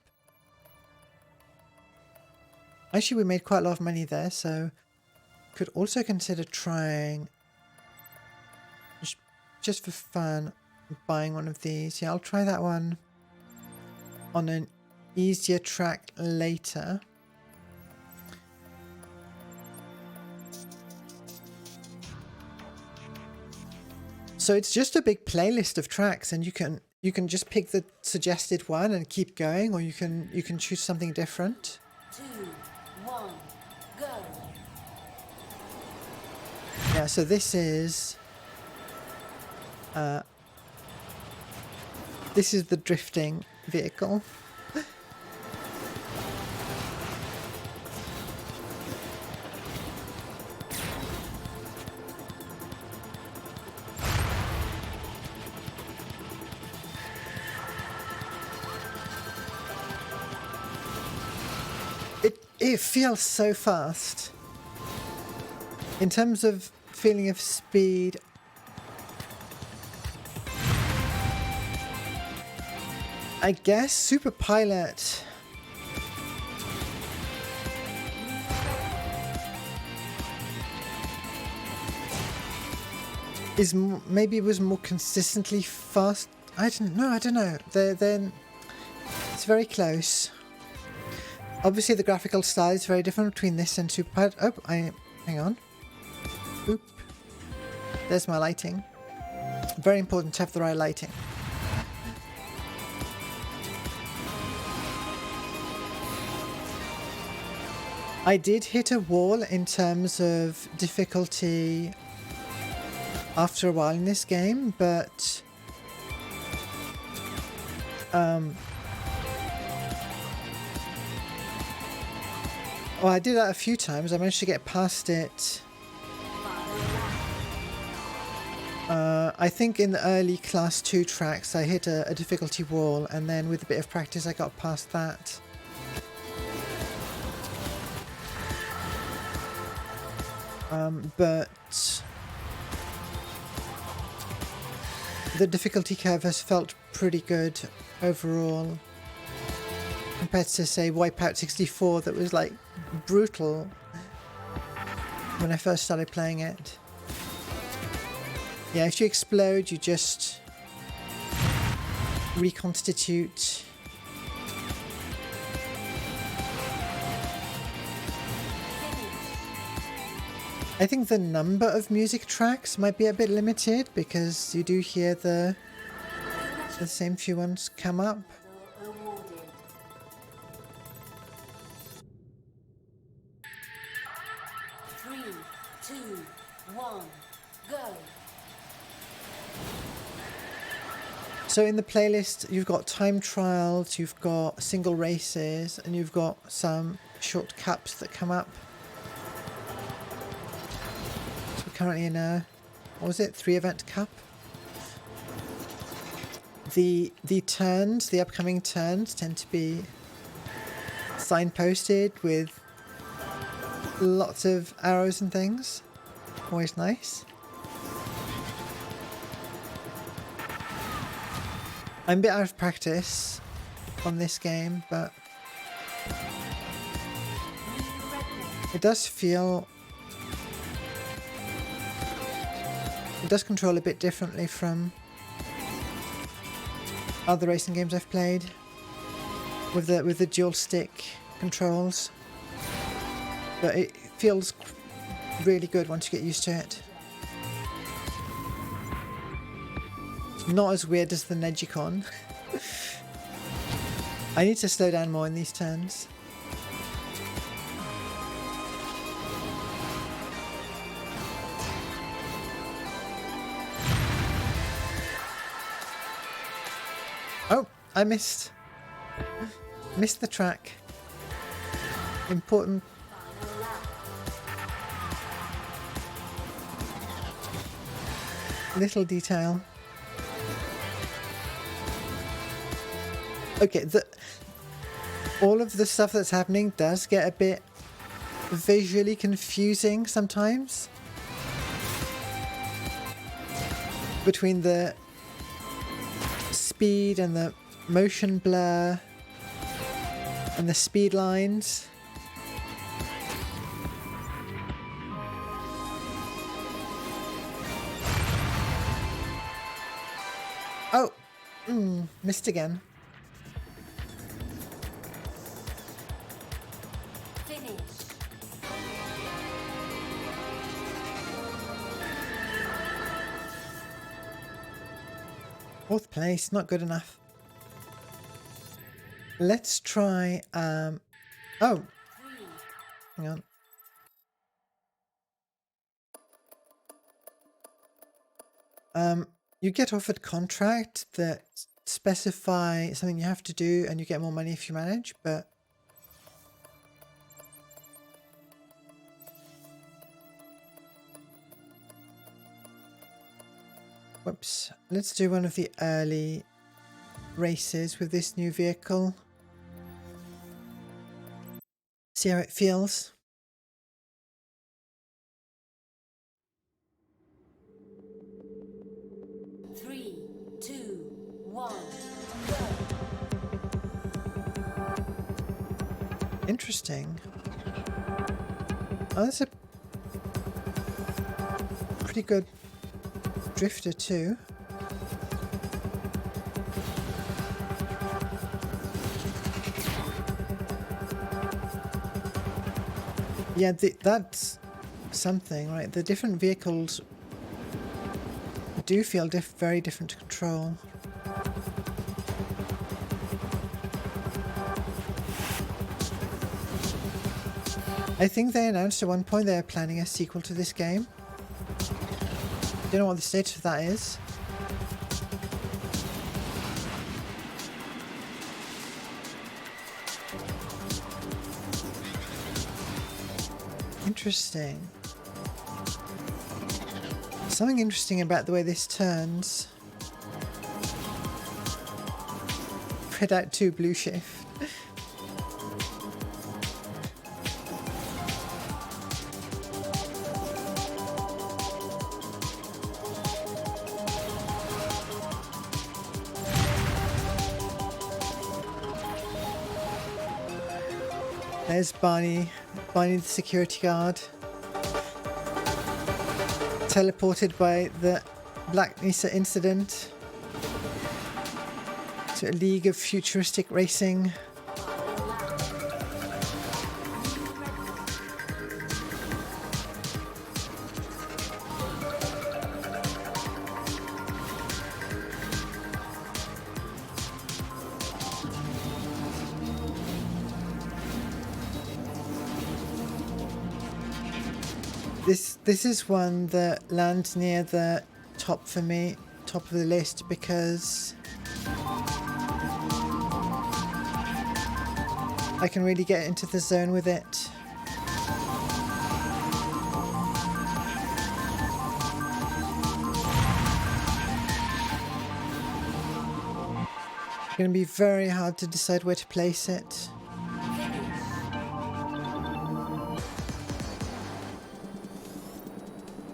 Actually, we made quite a lot of money there, so could also consider trying, just for fun, buying one of these. Yeah, I'll try that one on an easier track later. So it's just a big playlist of tracks, and you can just pick the suggested one and keep going, or you can choose something different. 2, 1, go. Yeah, so this is the drifting vehicle. It feels so fast. In terms of feeling of speed, I guess Super Pilot is maybe was more consistently fast. I don't know. Then it's very close. Obviously, the graphical style is very different between this and Super Pilot. Oh, hang on. Oop. There's my lighting. Very important to have the right lighting. I did hit a wall in terms of difficulty after a while in this game, but well, I did that a few times. I managed to get past it. I think in the early Class 2 tracks I hit a difficulty wall, and then with a bit of practice I got past that. But the difficulty curve has felt pretty good overall, compared to, say, Wipeout 64 that was like brutal when I first started playing it. Yeah, if you explode, you just I think the number of music tracks might be a bit limited because you do hear the same few ones come up. Awarded. 3, 2, 1, go. So in the playlist, you've got time trials, you've got single races, and you've got some short caps that come up. So we're currently in a, what was it, 3-event cap? The turns, the upcoming turns tend to be signposted with lots of arrows and things. Always nice. I'm a bit out of practice on this game, but it does feel... It does control a bit differently from other racing games I've played with the dual stick controls. But it feels really good once you get used to it. Not as weird as the Negicon. I need to slow down more in these turns. Oh, I missed the track. Important. Little detail. Okay, all of the stuff that's happening does get a bit visually confusing sometimes. Between the speed and the motion blur and the speed lines. Oh, missed again. Finish. Fourth place, not good enough. Let's try, oh, 3, hang on. You get offered contract that specify something you have to do and you get more money if you manage, but whoops. Let's do one of the early races with this new vehicle. See how it feels. Three, two, one, go. Interesting. Oh, that's a pretty good drifter too. Yeah, that's something, right? The different vehicles do feel very different to control. I think they announced at one point they are planning a sequel to this game. Don't know what the status of that is. Interesting. Something interesting about the way this turns. Red out 2 blue shift. There's Barney the security guard. Teleported by the Black Nisa incident to a league of futuristic racing. This is one that lands near the top for me, top of the list, because I can really get into the zone with it. It's going to be very hard to decide where to place it.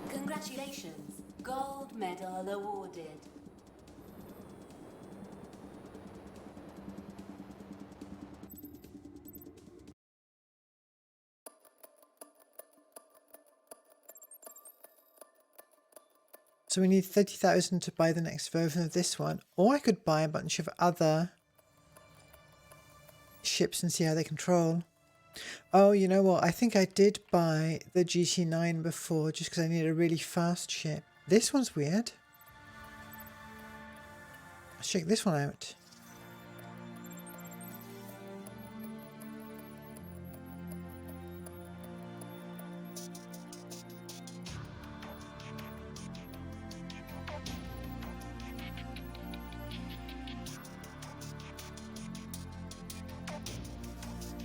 Congratulations, gold medal awarded. So we need 30,000 to buy the next version of this one. Or I could buy a bunch of other ships and see how they control. Oh, you know what? I think I did buy the GT9 before just because I need a really fast ship. This one's weird. Let's check this one out.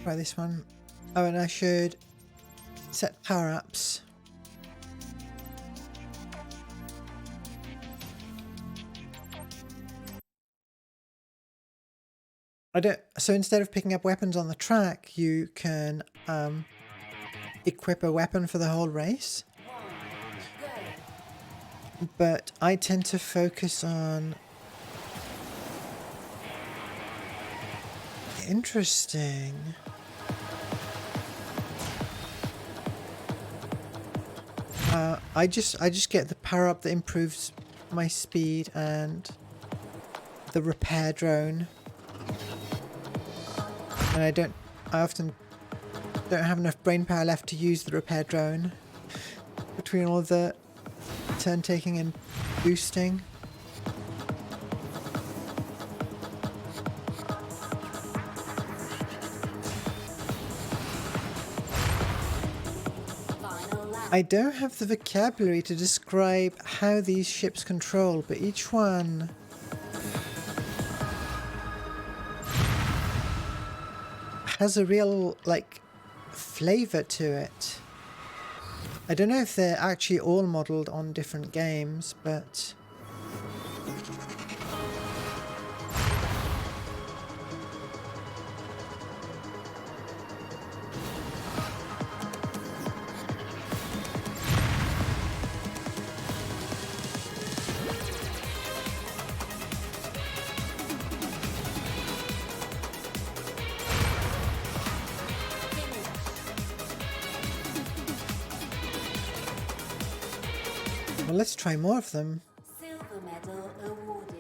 Try this one. Oh, and I should set power-ups. So instead of picking up weapons on the track, you can equip a weapon for the whole race. But I tend to focus on... Interesting. I just get the power up that improves my speed and the repair drone. And I often don't have enough brain power left to use the repair drone between all the turn taking and boosting. I don't have the vocabulary to describe how these ships control, but each one has a real, like, flavor to it. I don't know if they're actually all modeled on different games, but... Well, let's try more of them. Silver medal awarded.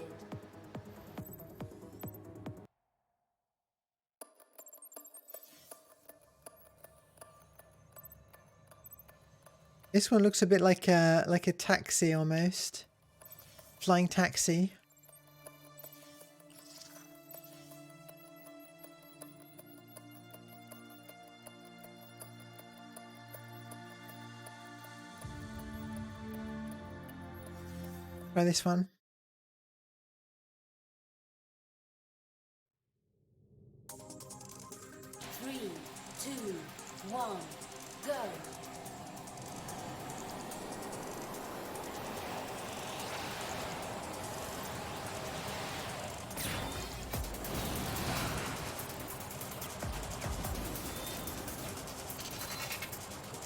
This one looks a bit like a taxi almost. Flying taxi. Try this one. Three, two, one, go.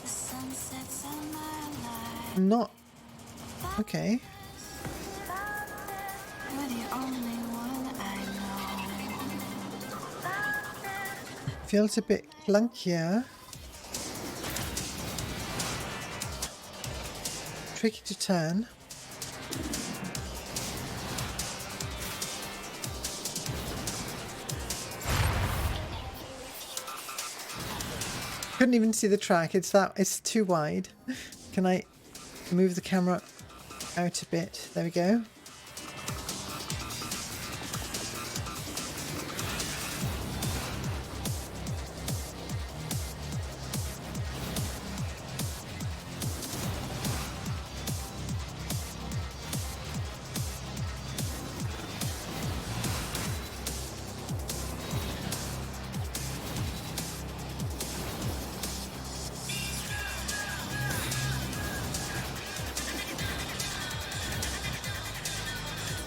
The sun sets on my life. Not... Okay. You're the only one I know. Feels a bit clunkier. Tricky to turn. Couldn't even see the track. It's too wide. Can I move the camera out a bit? There we go.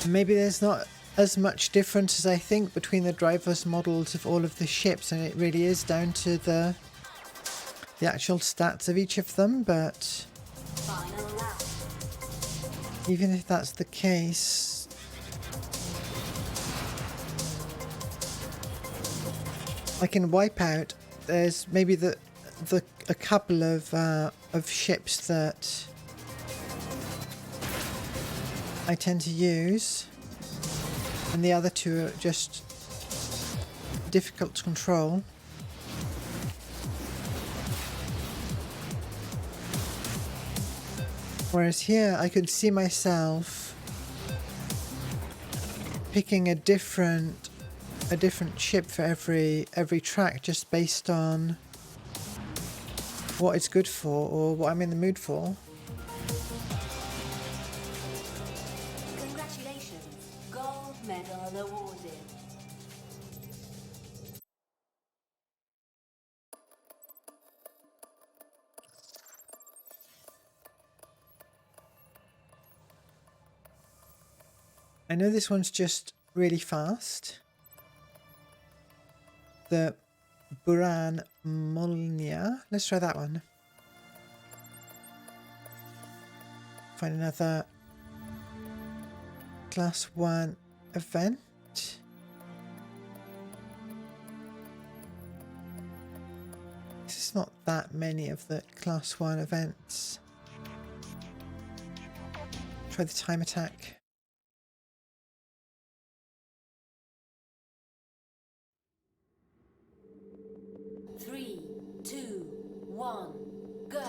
Maybe there's not as much difference as I think between the driver's models of all of the ships, and it really is down to the actual stats of each of them, but even if that's the case, like in Wipeout, there's maybe a couple of ships that I tend to use, and the other two are just difficult to control. Whereas here I could see myself picking a different ship for every track, just based on what it's good for or what I'm in the mood for. Congratulations, gold medal awarded. I know this one's just really fast. The Buran Molnia. Let's try that one. Find another Class 1 event. This is not that many of the Class 1 events. Try the time attack. Three, two, one, go.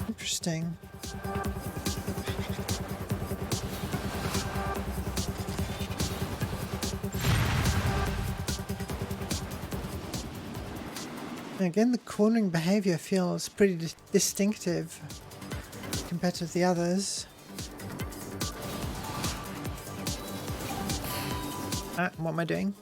Interesting. Again, the cornering behavior feels pretty distinctive compared to the others. What am I doing?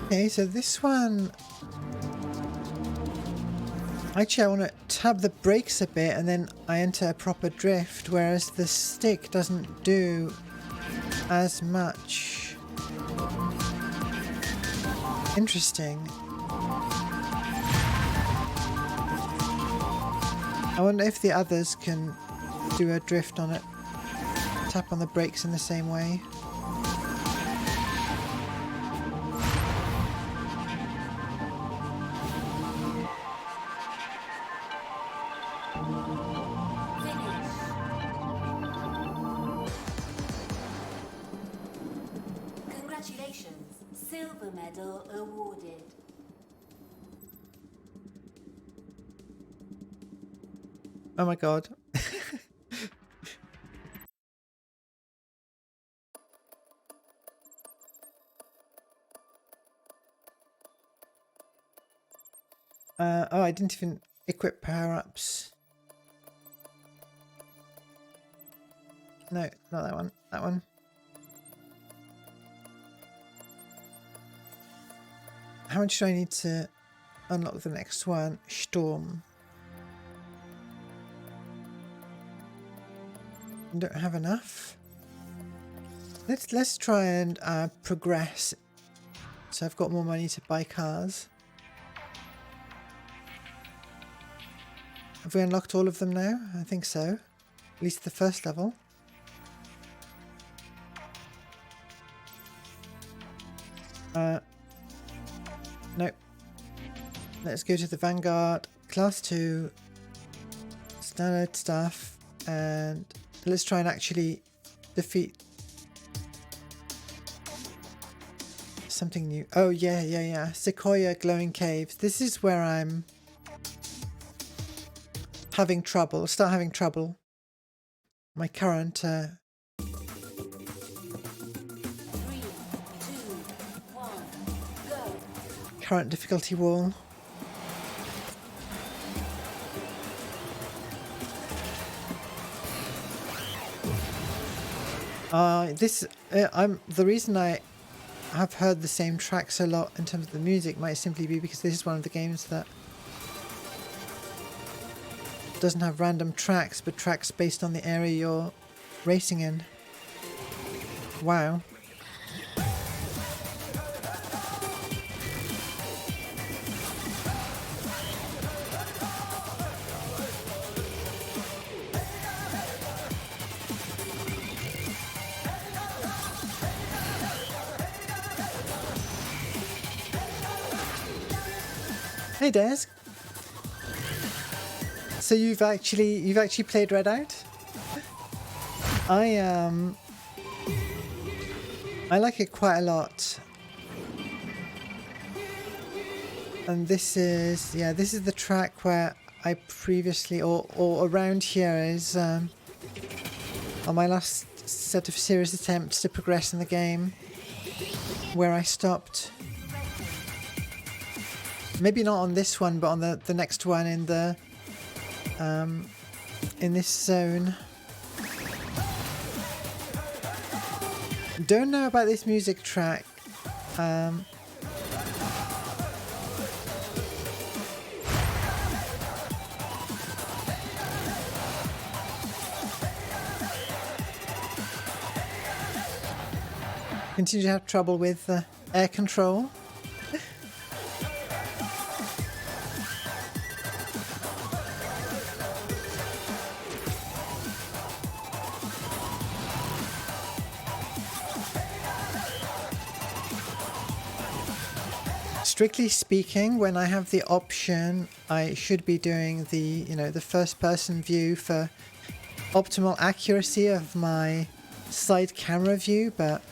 Okay, so this one, actually I want to tab the brakes a bit and then I enter a proper drift, whereas the stick doesn't do as much. Interesting. I wonder if the others can do a drift on it, tap on the brakes in the same way. Congratulations, silver medal awarded. Oh my god. Oh, I didn't even equip power-ups. No, not that one. That one. How much do I need to unlock the next one? Storm. I don't have enough. Let's try and progress. So I've got more money to buy cars. Have we unlocked all of them now? I think so. At least the first level. No. Let's go to the Vanguard, Class 2, standard stuff, and let's try and actually defeat something new. Oh, yeah. Sequoia Glowing Caves. This is where I'm having trouble. Start having trouble. My current 3, 2, 1, go. current difficulty wall. The reason I have heard the same tracks a lot in terms of the music might simply be because this is one of the games that doesn't have random tracks, but tracks based on the area you're racing in. Wow. Hey Des. So you've actually played Redout? I like it quite a lot. And this is the track where I previously or around here is on my last set of serious attempts to progress in the game where I stopped. Maybe not on this one, but on the next one in the in this zone. Don't know about this music track. Continue to have trouble with air control. Strictly speaking, when I have the option, I should be doing the first person view for optimal accuracy of my side camera view, but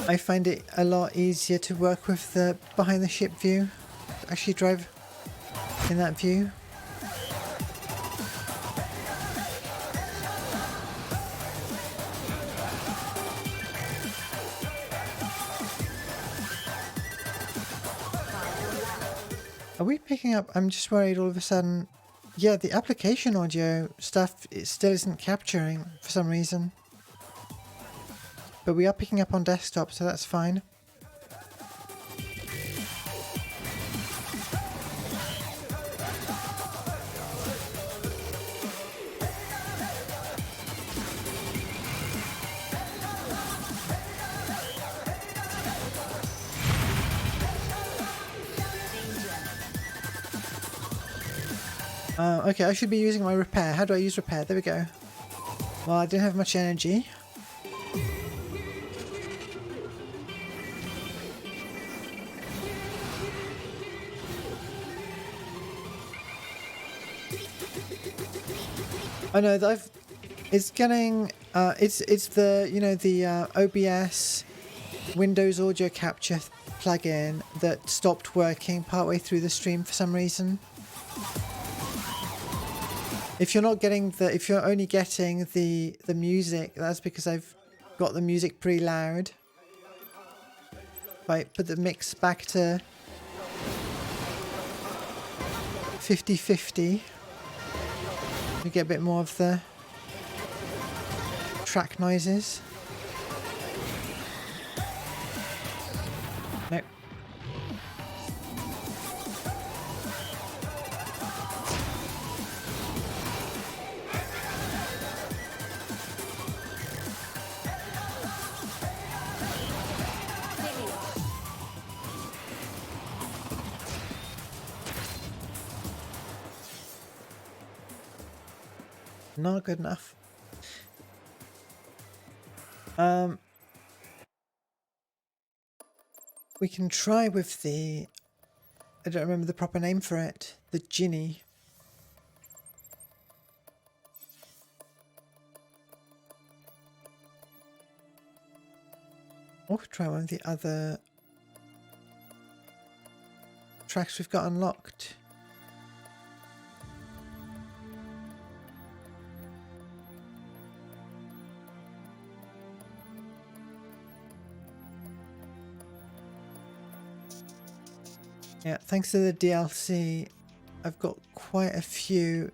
I find it a lot easier to work with the behind the ship view, actually drive in that view. Are we picking up? I'm just worried all of a sudden. Yeah, the application audio stuff, it still isn't capturing for some reason. But we are picking up on desktop, so that's fine. Okay, I should be using my repair. How do I use repair? There we go. Well, I didn't have much energy. I know that it's getting it's the the OBS Windows audio capture plugin that stopped working partway through the stream for some reason. If you're only getting the music, that's because I've got the music pretty loud. If I put the mix back to 50-50, we get a bit more of the track noises. Nope. not good enough. We can try with the, I don't remember the proper name for it, the Ginny. Or try one of the other tracks we've got unlocked. Yeah, thanks to the DLC, I've got quite a few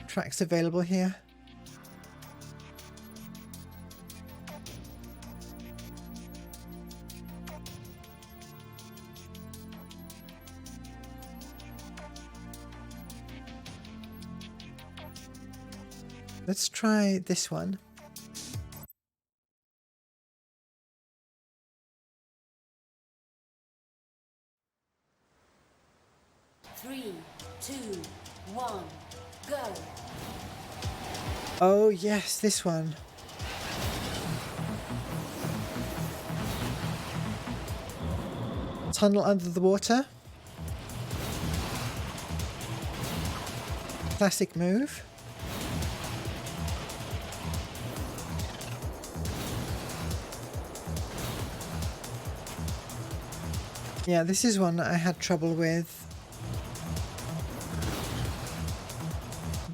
tracks available here. Let's try this one. Three, two, one, go. Oh yes, this one. Tunnel under the water. Classic move. Yeah, this is one that I had trouble with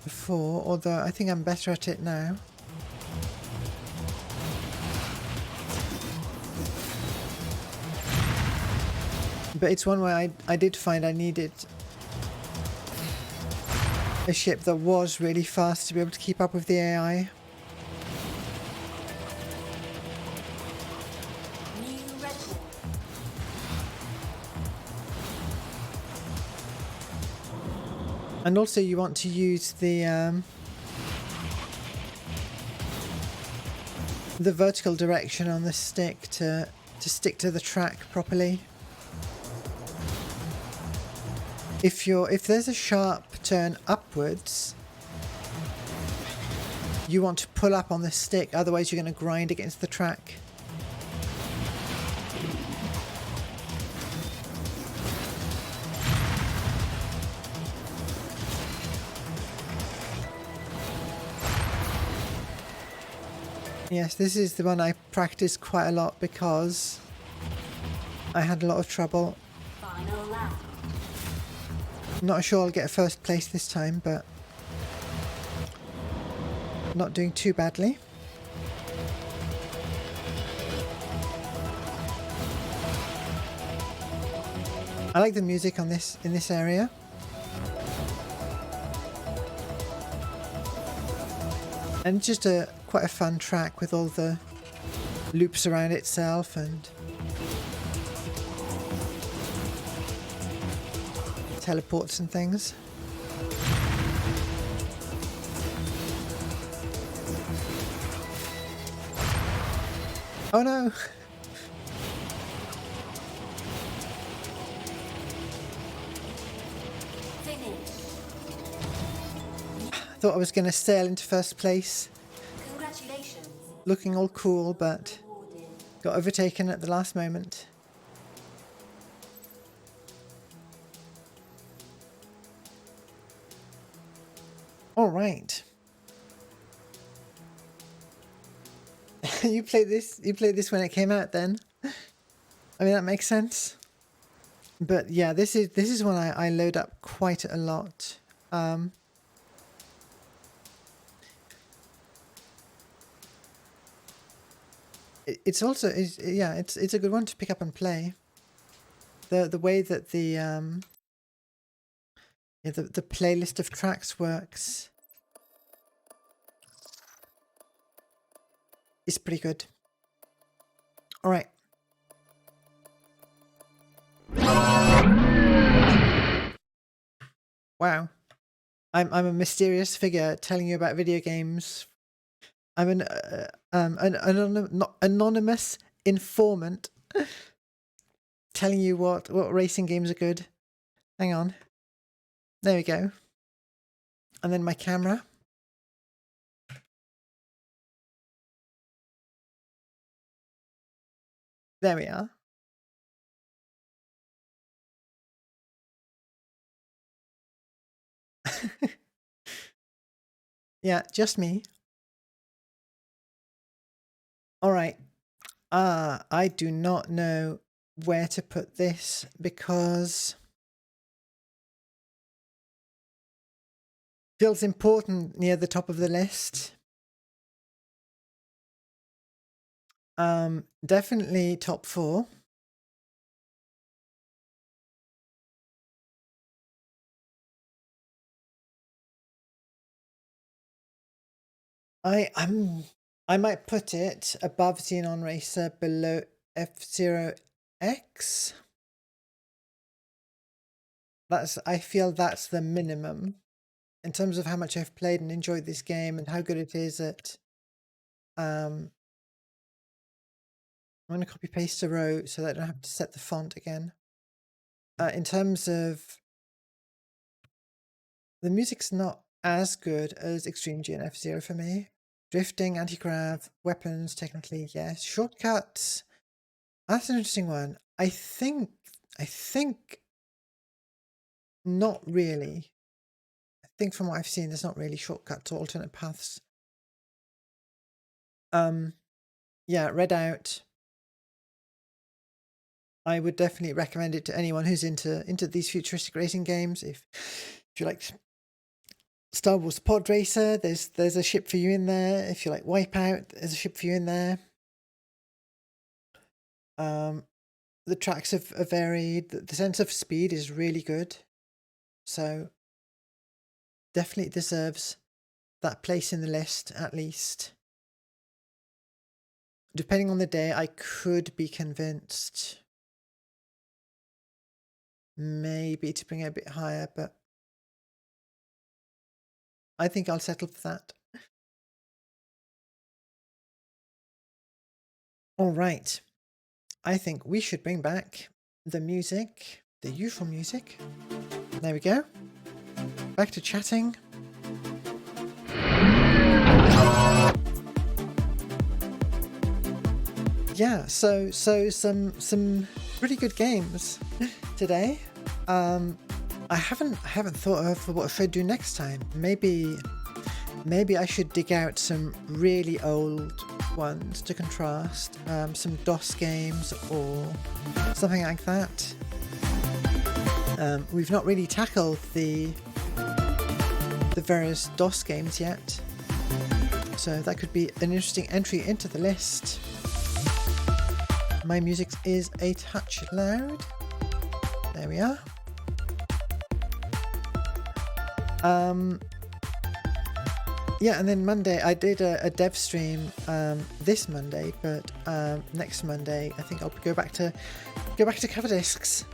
before, although I think I'm better at it now. But it's one where I did find I needed a ship that was really fast to be able to keep up with the AI. New record. And also you want to use the vertical direction on the stick to stick to the track properly. If there's a sharp turn upwards, you want to pull up on the stick, otherwise you're going to grind against the track. Yes, this is the one I practiced quite a lot because I had a lot of trouble. Final lap. Not sure I'll get first place this time, but not doing too badly. I like the music on this in this area. And just quite a fun track with all the loops around itself and teleports and things. Oh no! Finish. Thought I was going to sail into first place, Congratulations. looking all cool, but Awarded. got overtaken at the last moment. All right. You played this when it came out then? I mean, that makes sense. But yeah, this is one I load up quite a lot. It's also it's a good one to pick up and play. The way that the playlist of tracks works is pretty good. All right. Wow. I'm a mysterious figure telling you about video games. I'm an anonymous informant telling you what racing games are good. Hang on. There we go. And then my camera. There we are. Yeah, just me. All right. I do not know where to put this because feels important near the top of the list. Definitely top 4. I might put it above Xenon Racer, below F-Zero X. I feel that's the minimum in terms of how much I've played and enjoyed this game and how good it is at. I'm going to copy paste a row so that I don't have to set the font again. In terms of the music's not as good as Extreme G and F-Zero for me. Drifting, anti-grav, weapons, technically, yes. Shortcuts, that's an interesting one. I think not really. I think from what I've seen, there's not really shortcuts or alternate paths. Yeah, Redout. I would definitely recommend it to anyone who's into these futuristic racing games. If you like Star Wars Pod Racer, there's a ship for you in there. If you like Wipeout, there's a ship for you in there. The tracks are varied. The sense of speed is really good. So definitely deserves that place in the list, at least. Depending on the day, I could be convinced maybe to bring it a bit higher, but I think I'll settle for that. All right. I think we should bring back the music, the usual music. There we go. Back to chatting. Yeah, so some pretty good games today. I haven't thought of what should I do next time. Maybe I should dig out some really old ones to contrast, some DOS games or something like that. We've not really tackled the various DOS games yet, so that could be an interesting entry into the list. My music is a touch loud. There we are. Yeah, and then Monday I did a dev stream this Monday, but next Monday I think I'll go back to cover discs.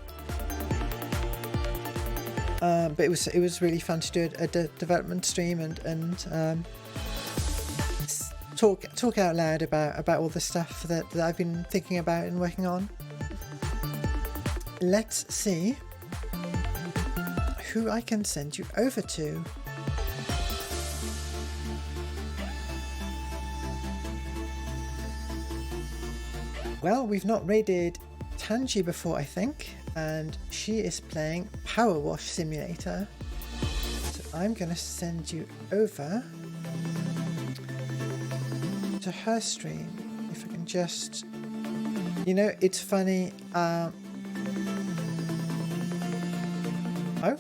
But it was really fun to do a development stream and talk out loud about all the stuff that I've been thinking about and working on. Let's see who I can send you over to. Well, we've not raided Tanji before, I think, and she is playing Power Wash Simulator. So I'm going to send you over to her stream. If I can just... You know, it's funny. Oh?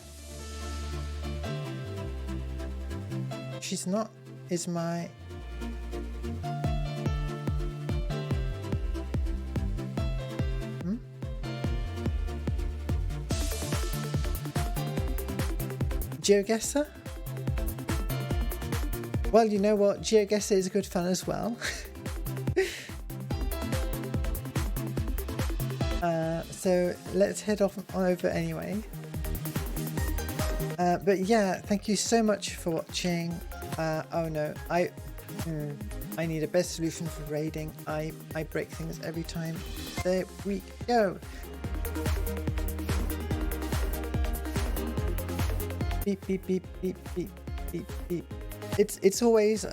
She's not... Is my... GeoGuessr? Well, you know what? GeoGuessr is good fun as well. So let's head off on over anyway. But yeah, thank you so much for watching. Oh no, I need a better solution for raiding. I break things every time. There we go. Beep beep beep beep beep beep beep. It's always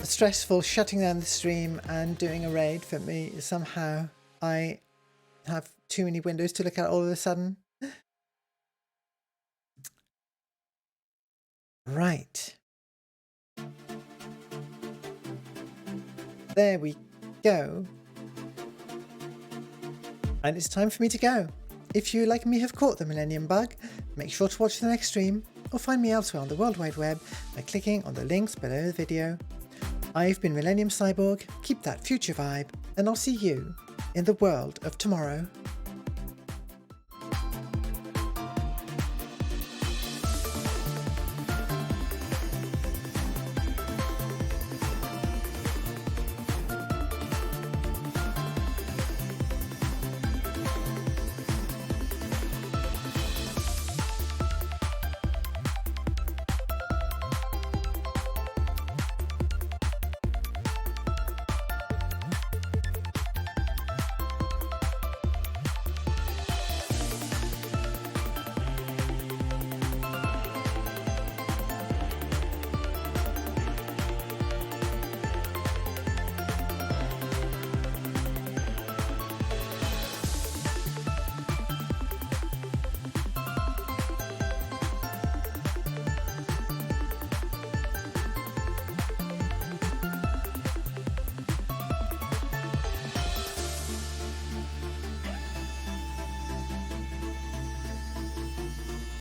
stressful shutting down the stream and doing a raid for me somehow. I have too many windows to look at all of a sudden. Right. There we go. And it's time for me to go. If you, like me, have caught the Millennium Bug, make sure to watch the next stream or find me elsewhere on the World Wide Web by clicking on the links below the video. I've been Millennium Cyborg, keep that future vibe, and I'll see you in the world of tomorrow.